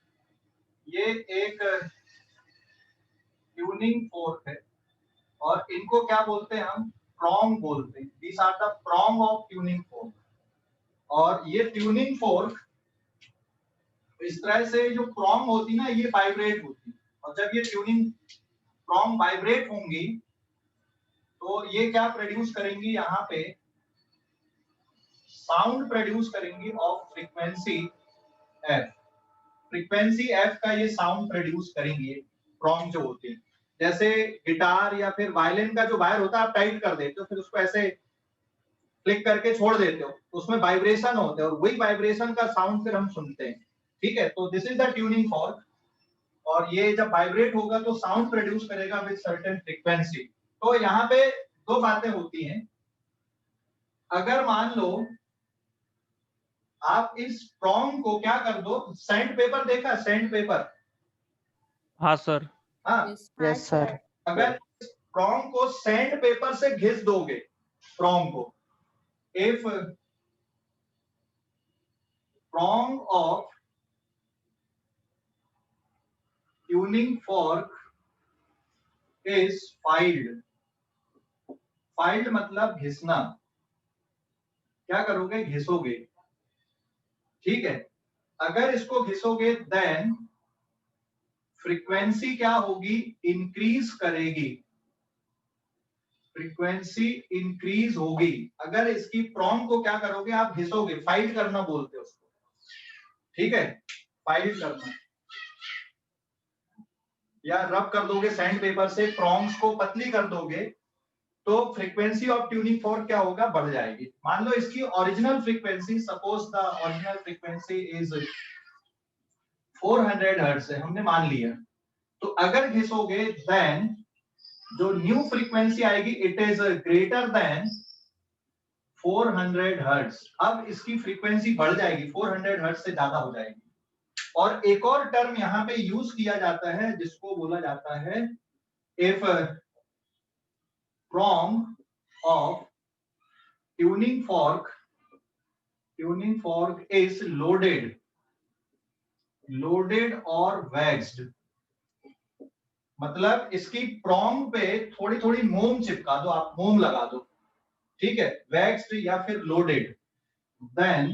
ये एक ट्यूनिंग फोर्क है और इनको क्या बोलते हैं हम, प्रॉन्ग बोलते हैं। This are the prong of tuning fork. और ये ट्यूनिंग फोर्क इस तरह से जो प्रॉन्ग होती ना, ये वाइब्रेट होती, और जब ये ट्यूनिंग प्रॉन्ग वाइब्रेट होंगी तो ये क्या प्रोड्यूस करेंगी, यहाँ पे साउंड प्रोड्यूस करेंगी of frequency F. Frequency F का ये साउंड प्रोड्यूस करेंगे प्रॉन्ग जो होते हैं। जैसे गिटार या फिर वायलिन का जो वायर होता है, आप टाइट कर देते हो, फिर उसको ऐसे क्लिक करके छोड़ देते हो, तो उसमें वाइब्रेशन होते हैं और वही वाइब्रेशन का साउंड फिर हम सुनते हैं, ठीक है। तो this is the tuning fork, और ये जब वाइब्रेट होगा तो साउंड प्रोड्यूस करेगा विद सर्टेन फ्रीक्वेंसी। तो यहाँ पे दो बातें होती हैं, अगर मान लो आप इस प्रॉन्ग को क्या कर दो, सैंड पेपर देखा, सैंड पेपर, हाँ सर। हाँ, यस सर। अगर इस प्रॉन्ग को सैंड पेपर से घिस दोगे, प्रॉन्ग को, if prong of tuning fork is filed, filed मतलब घिसना, क्या करोगे, घिसोगे, ठीक है। अगर इसको घिसोगे देन फ्रीक्वेंसी क्या होगी, इंक्रीज करेगी, फ्रीक्वेंसी इंक्रीज होगी। अगर इसकी प्रॉन्ग को क्या करोगे, आप घिसोगे, फाइल करना बोलते हो उसको, ठीक है, फाइल करना, या रब कर दोगे सैंड पेपर से, प्रॉन्ग्स को पतली कर दोगे, तो फ्रीक्वेंसी ऑफ ट्यूनिंग फोर्क क्या होगा, बढ़ जाएगी। मान लो इसकी original frequency, suppose the original frequency is 400 hertz है, हमने मान लिया, तो अगर घिसोगे देन जो न्यू फ्रीक्वेंसी आएगी it is greater then 400 hertz. अब इसकी फ्रीक्वेंसी बढ़ जाएगी, 400 हर्ट्ज से ज्यादा हो जाएगी। और एक और टर्म यहाँ पे यूज किया जाता है जिसको बोला जाता है, if prong of tuning fork is loaded or waxed, मतलब इसकी prong पे थोड़ी थोड़ी मोम चिपका दो, आप मोम लगा दो, ठीक है, waxed या फिर loaded, then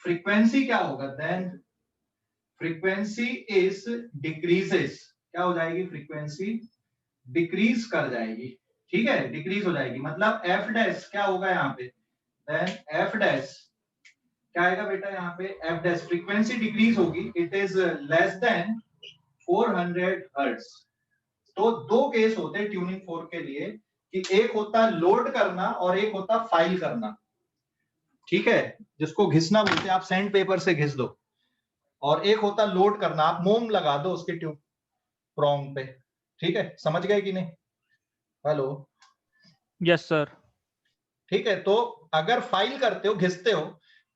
frequency क्या होगा, then frequency is decreases, क्या हो जाएगी, फ्रीक्वेंसी डिक्रीज कर जाएगी, ठीक है, डिक्रीज हो जाएगी, मतलब एफ डैश क्या होगा यहाँ पे, देन एफ डैश क्या आएगा बेटा यहाँ पे, एफ डैश फ्रीक्वेंसी डिक्रीज होगी, it is less than 400 hertz. तो दो केस होते हैं ट्यूनिंग फोर्क के लिए, कि एक होता लोड करना और एक होता फाइल करना, ठीक है, जिसको घिसना बोलते हैं, आप सैंड पेपर से घिस दो, और एक होता लोड करना, आप मोम लगा दो उसके ट्यूब प्रॉन्ग पे, ठीक है, समझ गए कि नहीं, हेलो, यस सर। ठीक है। तो अगर फाइल करते हो, घिसते हो,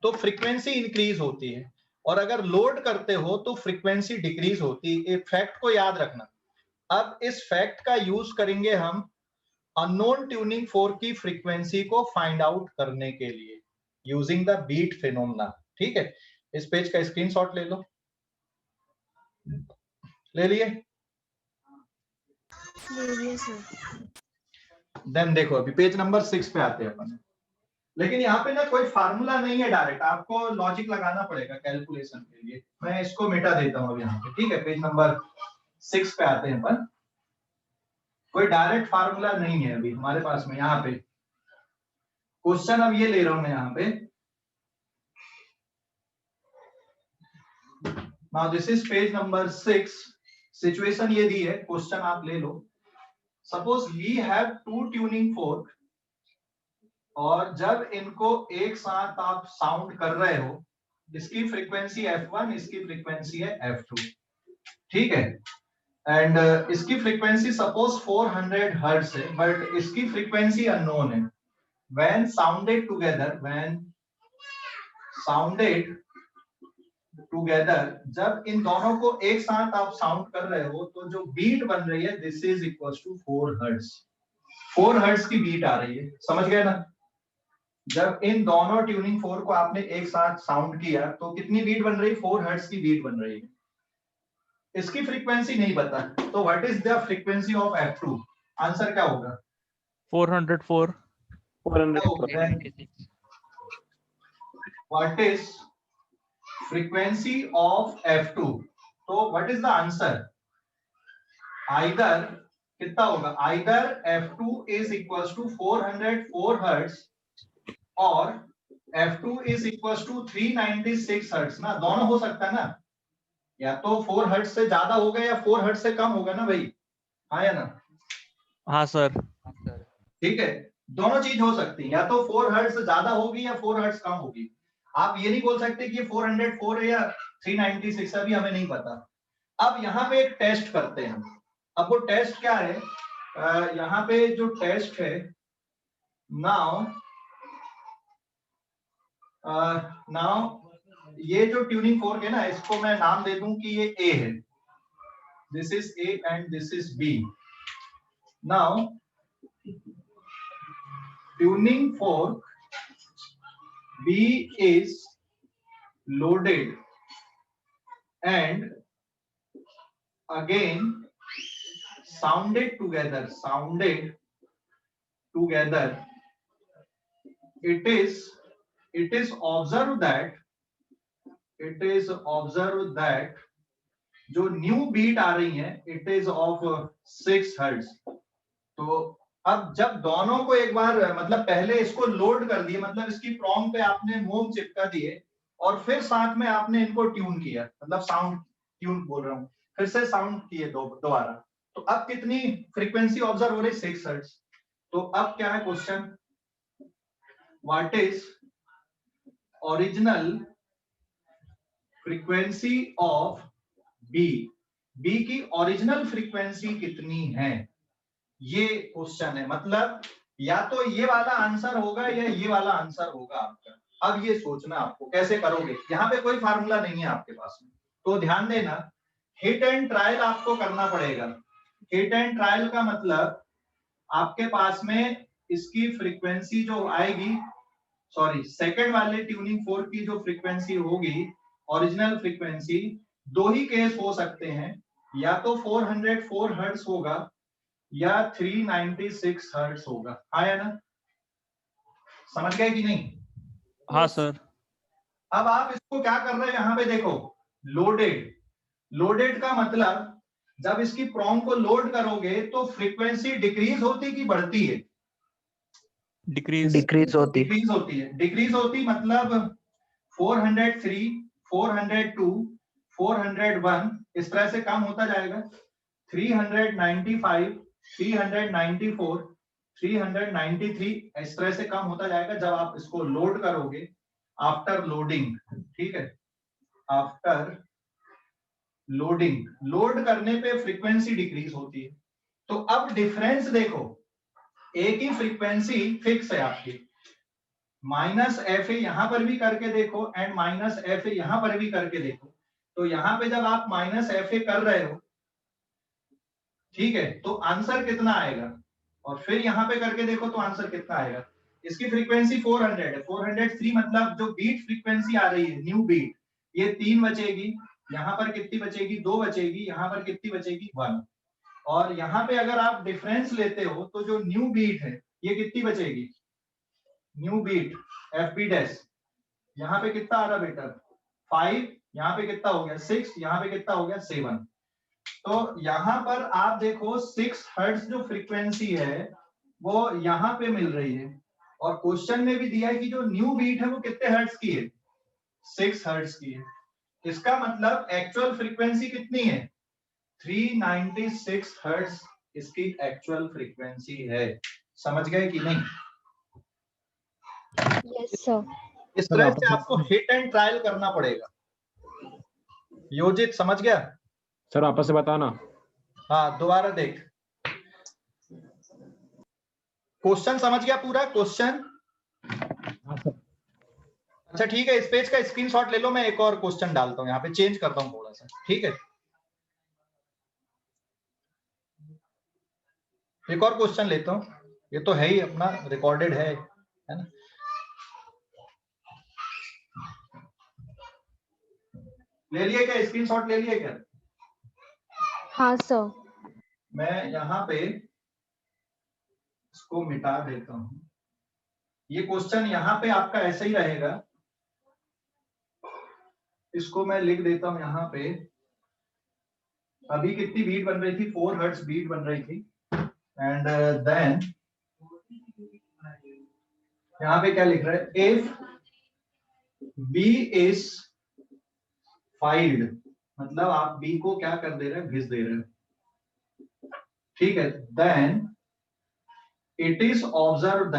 तो फ्रीक्वेंसी इंक्रीज होती है, और अगर लोड करते हो तो फ्रीक्वेंसी डिक्रीज होती है। फैक्ट को याद रखना। अब इस फैक्ट का यूज करेंगे हम अननोन ट्यूनिंग फोर्क की फ्रीक्वेंसी को फाइंड आउट करने के लिए, यूजिंग द बीट फिनोमेना, ठीक है। इस पेज का स्क्रीनशॉट ले लो, ले लिए, देन देखो अभी पेज नंबर 6 पे आते हैं अपन, लेकिन यहाँ पे ना कोई फार्मूला नहीं है डायरेक्ट, आपको लॉजिक लगाना पड़ेगा कैलकुलेशन के लिए। मैं इसको मिटा देता हूँ अब यहाँ पे, ठीक है, पेज नंबर 6 पे आते हैं अपन। कोई डायरेक्ट फार्मूला नहीं है अभी हमारे पास में। यहाँ पे क्वेश्चन अब ये ले रहा हूं मैं यहाँ पे, now this is page number 6। Situation ये दी है, क्वेश्चन आप ले लो। Suppose we have two tuning fork, और जब इनको एक साथ आप साउंड कर रहे हो, इसकी फ्रीक्वेंसी f1, इसकी फ्रीक्वेंसी है f2, ठीक है, एंड इसकी फ्रीक्वेंसी सपोज 400 हर्ट्ज है, बट इसकी फ्रीक्वेंसी अननोन है। when sounded together, जब इन दोनों को एक साथ आप साउंड कर रहे हो, तो जो बीट बन रही है this is equal to 4 hertz. 4 hertz की बीट आ रही है, समझ गए ना। जब इन दोनों ट्यूनिंग फोर्क को आपने एक साथ साउंड किया तो कितनी बीट बन रही है, 4 हर्ट्ज की बीट बन रही है। इसकी फ्रीक्वेंसी नहीं पता, तो what is the frequency of f2? Answer क्या होगा, 404। 400. What is frequency of f2? तो what is the answer? Either कितना होगा, either f2 is equals to 404 hertz और f2 is equals to 396 hertz ना, दोनों हो सकता है ना, या तो 4 हर्ट्ज से ज्यादा होगा या 4 हर्ट्ज से कम होगा ना भाई, हाँ या ना। हाँ सर। ठीक है, दोनों चीज हो सकती है, या तो 4 हर्ट्ज से ज्यादा होगी या 4 हर्ट्ज कम होगी। आप ये नहीं बोल सकते कि ये 404 है या 396, अभी हमें नहीं पता। अब यहाँ पे एक टेस्ट करते हैं। अब वो टेस्ट क्या है, यहाँ पे जो टेस्ट है, नाउ नाउ ये जो ट्यूनिंग फोर्क है ना, इसको मैं नाम दे दूं कि ये ए है, this is A and this is B. Now tuning fork B is loaded and again sounded together. It is observed that जो न्यू बीट आ रही है इट इज ऑफ 6 हर्ट्ज. तो अब जब दोनों को एक बार मतलब पहले इसको लोड कर दिए, मतलब इसकी प्रॉम पे आपने मोम चिपका दिए और फिर साथ में आपने इनको ट्यून किया, मतलब साउंड ट्यून बोल रहा हूँ, फिर से साउंड किए दोबारा, तो अब कितनी फ्रीक्वेंसी ऑब्जर्व हो रही? 6 हर्ट्ज. तो अब क्या है question, what is original frequency of B? B की ओरिजिनल फ्रीक्वेंसी कितनी है, ये क्वेश्चन है. मतलब या तो ये वाला आंसर होगा या ये वाला आंसर होगा आपका. अब ये सोचना आपको कैसे करोगे, यहाँ पे कोई फार्मूला नहीं है आपके पास में, तो ध्यान देना, हिट एंड ट्रायल आपको करना पड़ेगा. हिट एंड ट्रायल का मतलब आपके पास में इसकी फ्रीक्वेंसी जो आएगी, सॉरी सेकंड वाले ट्यूनिंग फोर्क की जो फ्रीक्वेंसी होगी, ओरिजिनल फ्रीक्वेंसी, दो ही केस हो सकते हैं, या तो 404 हर्ट्ज होगा या 396 हर्ट्ज होगा. हाँ या ना, समझ गए कि नहीं? हाँ सर. अब आप इसको क्या कर रहे हैं, यहाँ पे देखो, लोडेड का मतलब जब इसकी प्रॉम को लोड करोगे तो फ्रीक्वेंसी डिक्रीज होती कि बढ़ती है? डिक्रीज होती. डिक्रीज होती मतलब 403, 402, 401 इस तरह से कम होता जाएगा. 395, 394, 393 इस तरह से कम होता जाएगा जब आप इसको लोड करोगे आफ्टर लोडिंग. ठीक है, आफ्टर लोडिंग, लोड करने पे फ्रीक्वेंसी डिक्रीज होती है. तो अब डिफरेंस देखो, एक ही फ्रीक्वेंसी फिक्स है आपकी, माइनस एफ ए यहां पर भी करके देखो एंड माइनस एफ ए यहां पर भी करके देखो. तो यहां पे जब आप माइनस एफ ए कर रहे हो, ठीक है, तो आंसर कितना आएगा, और फिर यहां पे करके देखो तो आंसर कितना आएगा. इसकी फ्रीक्वेंसी 400 है, 403 मतलब जो बीट फ्रीक्वेंसी आ रही है न्यू बीट, ये 3 बचेगी, यहां पर कितनी बचेगी, 2 बचेगी, यहां पर कितनी बचेगी, 1. और यहां पे अगर आप डिफरेंस लेते हो तो जो न्यू बीट है ये कितनी बचेगी, new beat F B dash, यहाँ पे कितना आ रहा बेटा, 5, यहाँ पे कितना हो गया 6, यहाँ पे कितना हो गया 7. तो यहाँ पर आप देखो 6 हर्ट्ज जो फ्रीक्वेंसी है वो यहाँ पे मिल रही है, और क्वेश्चन में भी दिया है कि जो न्यू बीट है वो कितने हर्ट्ज की है, 6 हर्ट्ज की है. इसका मतलब एक्चुअल फ्रीक्वेंसी कितनी है, 396 हर्ट्ज इसकी एक्चुअल फ्रीक्वेंसी है. समझ गए कि नहीं? Yes, sir. इस तरह से आपको हिट एंड ट्रायल करना पड़ेगा. योजित समझ गया? सर वापस से बताना. हाँ दोबारा देख, क्वेश्चन समझ गया पूरा क्वेश्चन? अच्छा ठीक है, इस पेज का स्क्रीनशॉट ले लो, मैं एक और क्वेश्चन डालता हूँ यहाँ पे, चेंज करता हूँ थोड़ा सा. ठीक है, एक और क्वेश्चन लेता हूँ, ये तो है ही अपना रिकॉर्डेड है ना. ले लिए क्या, स्क्रीनशॉट ले लिए क्या? हाँ सर. मैं यहाँ पे इसको मिटा देता हूँ. ये क्वेश्चन यहाँ पे आपका ऐसा ही रहेगा, इसको मैं लिख देता हूँ यहाँ पे. अभी कितनी बीट बन रही थी, 4 हर्ट्ज बीट बन रही थी, एंड देन यहाँ पे क्या लिख रहा है, इफ बी इज फाइल्ड, मतलब आप बी को क्या कर दे रहे हैं, घिस दे रहे हैं. ठीक है, then it is observed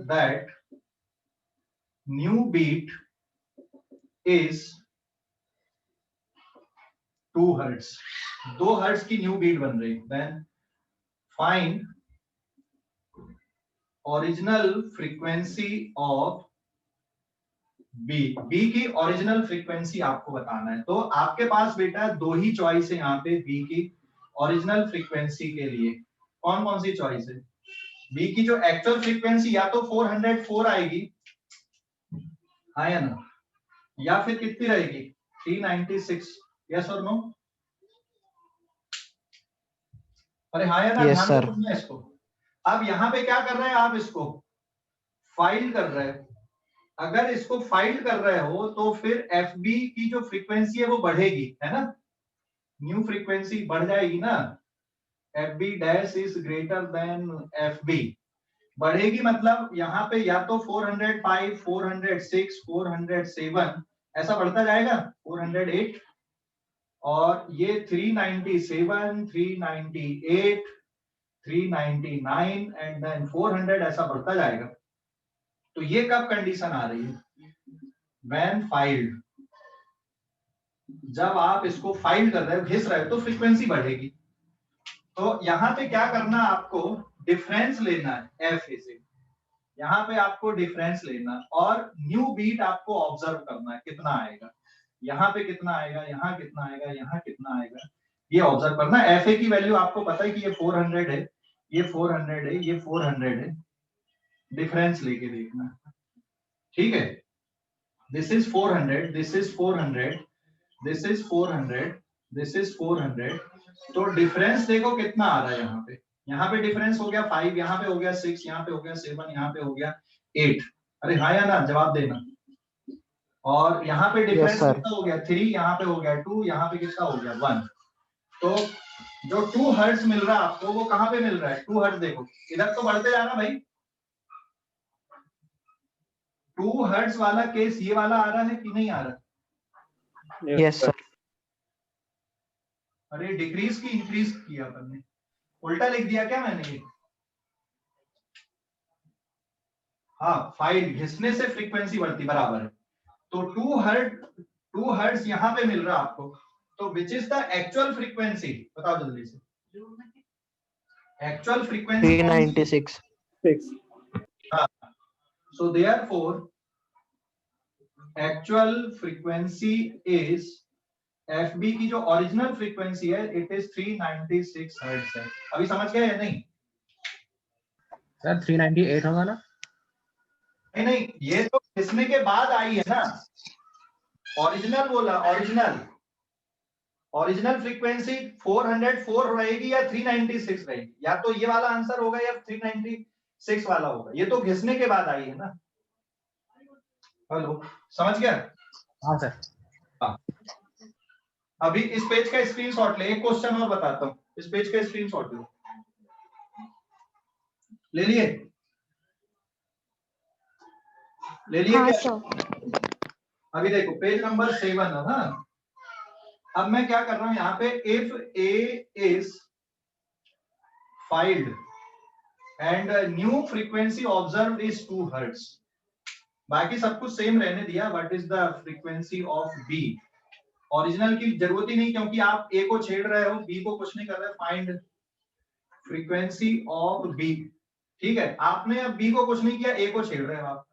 that new beat is 2 hertz, 2 hertz की न्यू बीट बन रही. then find original frequency of B, B की ओरिजिनल फ्रीक्वेंसी आपको बताना है। तो आपके पास बेटा दो ही चॉइस है यहाँ पे बी की ओरिजिनल फ्रीक्वेंसी के लिए। कौन कौन सी चॉइस है? बी की जो एक्चुअल फ्रीक्वेंसी या तो 404 आएगी, हाँ या ना, या फिर कितनी रहेगी 396, यस और नो? अरे हाँ या ना, Yes, ध्यान sir. दो तुमने इसको। अब यहाँ पे क्या कर रहे हैं आप, इसको फाइल कर रहे हो। अगर इसको फाइल कर रहे हो तो फिर एफ बी की जो फ्रीक्वेंसी है वो बढ़ेगी, है ना, न्यू फ्रीक्वेंसी बढ़ जाएगी ना। F B dash is greater than F B, बढ़ेगी मतलब यहाँ पे या तो 405, 406, 407 ऐसा बढ़ता जाएगा, 408, और ये 397, 398, 399 एंड देन 400 ऐसा बढ़ता जाएगा। तो ये कब कंडीशन आ रही है? व्हेन फाइल्ड, जब आप इसको फाइल कर रहे हो, घिस रहे हो, तो फ्रीक्वेंसी बढ़ेगी। तो यहाँ पे क्या करना, आपको डिफरेंस लेना है एफ से, यहाँ पे आपको डिफरेंस लेना और न्यू बीट आपको ऑब्जर्व करना है, कितना आएगा, यहाँ पे कितना आएगा, यहाँ कितना आएगा, यहाँ कितना आएगा, ये ऑब्जर्व करना। एफ ए की वैल्यू आपको पता है कि ये 400 है, ये 400 है, ये 400 है, डिफरेंस लेके देखना, ठीक है। This is 400, this is 400, this is 400, this is 400, तो डिफरेंस देखो कितना आ रहा है यहाँ पे डिफरेंस हो गया 5, यहाँ पे हो गया 6, यहाँ पे हो गया 7, यहाँ पे हो गया 8। अरे हाँ या ना, जवाब देना। और यहाँ पे डिफरेंस Yes, sir. कितना हो गया 3, यहाँ पे हो गया 2, यहाँ पे कितना हो गया 1। तो जो 2 हर्ट्ज मिल रहा है आपको, वो कहाँ पे मिल रहा है? 2 हर्ट्ज देखो इधर तो बढ़ते जा रहा भाई, 2 हर्ट्ज वाला केस ये वाला आ रहा है कि नहीं आ रहा? Yes, sir. अरे डिक्रीज की इंक्रीज किया अपन ने, उल्टा लिख दिया क्या मैंने ये? हाँ, फाइल घिसने से फ्रीक्वेंसी बढ़ती, बराबर है। तो 2 हर्ट्ज यहाँ पे मिल रहा है आपको, तो which is the actual frequency, बताओ जल्दी से। Actual frequency 396. so therefore actual frequency is FB की जो ओरिजिनल फ्रीक्वेंसी है, इट इज 396 हर्ट्ज है। अभी समझ गए या नहीं? सर 398 होगा ना? नहीं, ये तो घिसने के बाद आई है ना, ओरिजिनल बोला, ओरिजिनल फ्रीक्वेंसी 404 रहेगी या 396 रहेगी, या तो ये वाला आंसर होगा या 396 वाला होगा, ये तो घिसने के बाद आई है ना। हेलो, समझ गया? हाँ सर। हाँ, अभी इस पेज का स्क्रीनशॉट ले, एक क्वेश्चन और बताता हूँ, इस पेज का स्क्रीनशॉट ले लिए? ले लिए हाँ क्या? सर। अभी देखो पेज नंबर 7 है ना। अब मैं क्या कर रहा हूं यहाँ पे, if A is filed and new frequency observe is 2 hertz, बाकी सब कुछ सेम रहने दिया, what is the frequency of B. Original की जरूरत ही नहीं, क्योंकि आप ए को छेड़ रहे हो, बी को कुछ नहीं कर रहे, फाइंड फ्रीक्वेंसी ऑफ बी, ठीक है। आपने अब बी को कुछ नहीं किया, ए को छेड़ रहे हो, आप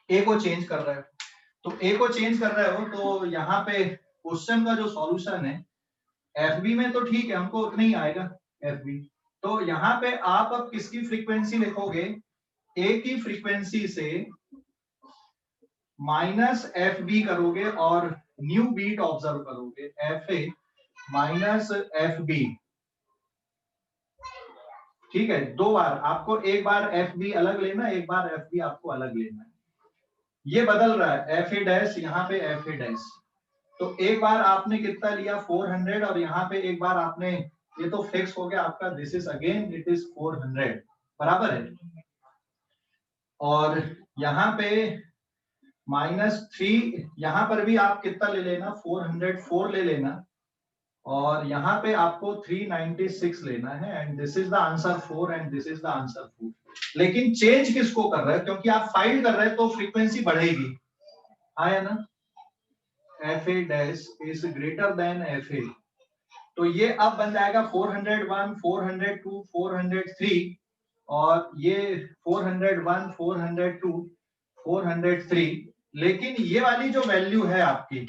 ए को चेंज कर रहे हो, तो ए को चेंज कर रहे हो, तो यहाँ पे क्वेश्चन का जो सॉल्यूशन है एफबी में, तो ठीक है, हमको उतना ही आएगा एफबी। तो यहाँ पे आप अब किसकी फ्रीक्वेंसी लिखोगे, ए की फ्रीक्वेंसी से माइनस एफ बी करोगे और न्यू बीट ऑब्जर्व करोगे, F A minus F B, ठीक है। 2 बार आपको, एक बार एफ बी अलग लेना, एक बार एफ बी आपको अलग लेना है। ये बदल रहा है, एफ ए डैश, यहाँ पे एफ ए डैश, तो एक बार आपने कितना लिया 400, और यहाँ पे एक बार आपने, ये तो फिक्स हो गया आपका, this is again it is 400, बराबर है। और यहाँ पे -3, यहाँ पर भी आप कितना ले लेना, 404 ले लेना, और यहाँ पे आपको 396 लेना है, and this is the answer 4 and this is the answer 4। लेकिन चेंज किसको कर रहे हैं, क्योंकि आप फाइल कर रहे हैं तो फ्रीक्वेंसी बढ़ेगी, आया ना, F A dash is greater than F A, तो ये अब बन जाएगा 401, 402, 403, और ये 401, 402, 403, लेकिन ये वाली जो वैल्यू है आपकी,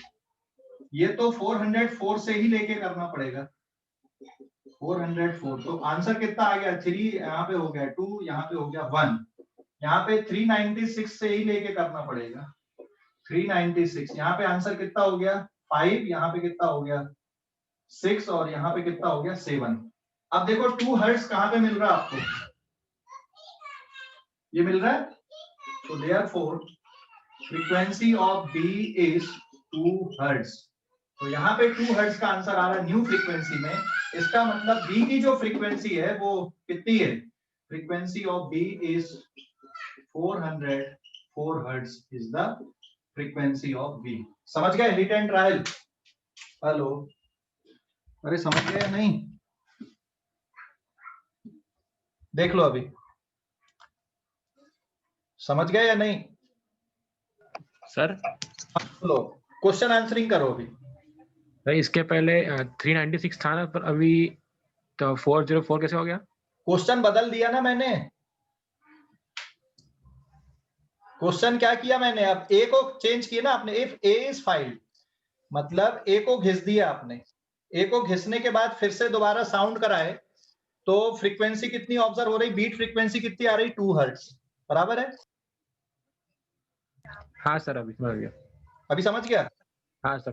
ये तो 404 से ही लेके करना पड़ेगा। 404, तो आंसर कितना आ गया? 3 यहाँ पे हो गया, 2 यहाँ पे हो गया, 1, यहाँ पे 396 से ही लेके करना पड़ेगा। 396, यहाँ पे आंसर कितना हो गया? 5, यहाँ पे कितना हो गया? 6, और यहाँ पे कितना हो गया? 7। अब देखो 2 हर्ट्ज कहाँ पे मिल रहा है आपको? ये मिल रहा है, तो therefore frequency of B is 2 hertz. तो यहाँ पे 2 हर्ट्ज का आंसर आ रहा है न्यू फ्रीक्वेंसी में। इसका मतलब बी की जो फ्रीक्वेंसी है वो कितनी है? Frequency of B is 404 hertz is the frequency of B. समझ गए? Hit and trial. हेलो, अरे समझ गए या नहीं? देख लो अभी, समझ गए या नहीं? सर लो, क्वेश्चन आंसरिंग करो अभी। भाई इसके पहले 396 था ना, पर अभी तो 404 कैसे हो गया? क्वेश्चन बदल दिया ना मैंने। क्वेश्चन क्या किया मैंने? अब ए को चेंज किया ना आपने। इफ ए इज फाइल्ड, मतलब ए को घिस दिया आपने। ए को घिसने के बाद फिर से दोबारा साउंड कराए तो फ्रीक्वेंसी कितनी ऑब्जर्व हो रही? बीट फ्रीक्वेंसी कितनी आ रही? 2 हर्ट्ज, बराबर है? हाँ सर, अभी समझ गया। अभी समझ गया? हाँ सर।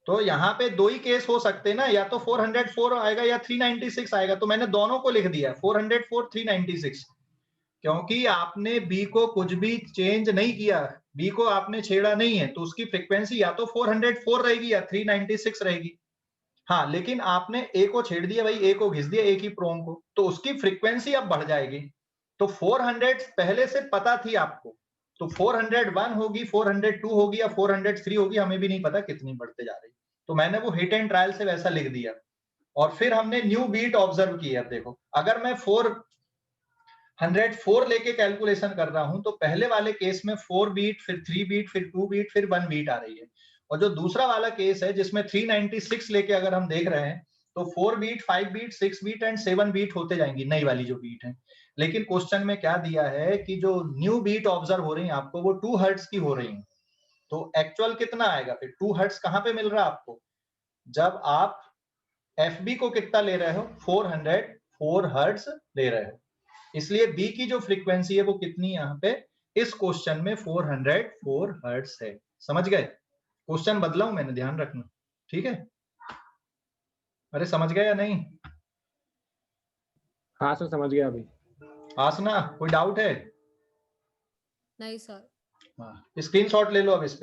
तो यहाँ पे 2 ही केस हो सकते हैं ना, या तो 404 आएगा या 396 आएगा। तो मैंने दोनों को लिख दिया, 404, 396, क्योंकि आपने बी को कुछ भी चेंज नहीं किया, बी को आपने छेड़ा नहीं है, तो उसकी फ्रीक्वेंसी या तो 404 रहेगी या 396 रहेगी। हाँ, लेकिन आपने ए को छेड़ दिया भाई, ए को घिस दिया, ए की प्रोम को, तो उसकी फ्रीक्वेंसी अब बढ़ जाएगी। तो 400 पहले से पता थी आपको, तो 401 होगी, 402 होगी या 403 होगी, हमें भी नहीं पता कितनी बढ़ते जा रही। तो मैंने वो हिट एंड ट्रायल से वैसा लिख दिया, और फिर हमने न्यू बीट ऑब्जर्व किया। देखो, अगर मैं 404 लेके कैलकुलेशन कर रहा हूं, तो पहले वाले केस में 4 बीट, फिर 3 बीट, फिर 2 बीट, फिर 1 बीट आ रही है। और जो दूसरा वाला केस है जिसमें 396 लेके अगर हम देख रहे हैं, तो 4 beat, 5 beat, 6 beat and 7 beat होते जाएंगी, नई वाली जो बीट है। लेकिन क्वेश्चन में क्या दिया है कि जो न्यू बीट ऑब्जर्व हो रही है आपको, वो 2 हर्ट्ज की हो रही है। तो एक्चुअल कितना आएगा फिर? 2 हर्ट्ज कहां पे मिल रहा है आपको? जब आप एफबी को कितना ले रहे हो? 404 हर्ट्ज ले रहे हो। इसलिए बी की जो फ्रीक्वेंसी है वो कितनी यहाँ पे इस क्वेश्चन में? 404 हर्ट्ज है। समझ गए? क्वेश्चन बदला हूं मैंने, ध्यान रखना, ठीक है? अरे समझ गए या नहीं? हाँ सर, समझ गया अभी। आसना, कोई डाउट है? नहीं सर। हाँ, स्क्रीनशॉट ले लो अब इस पे।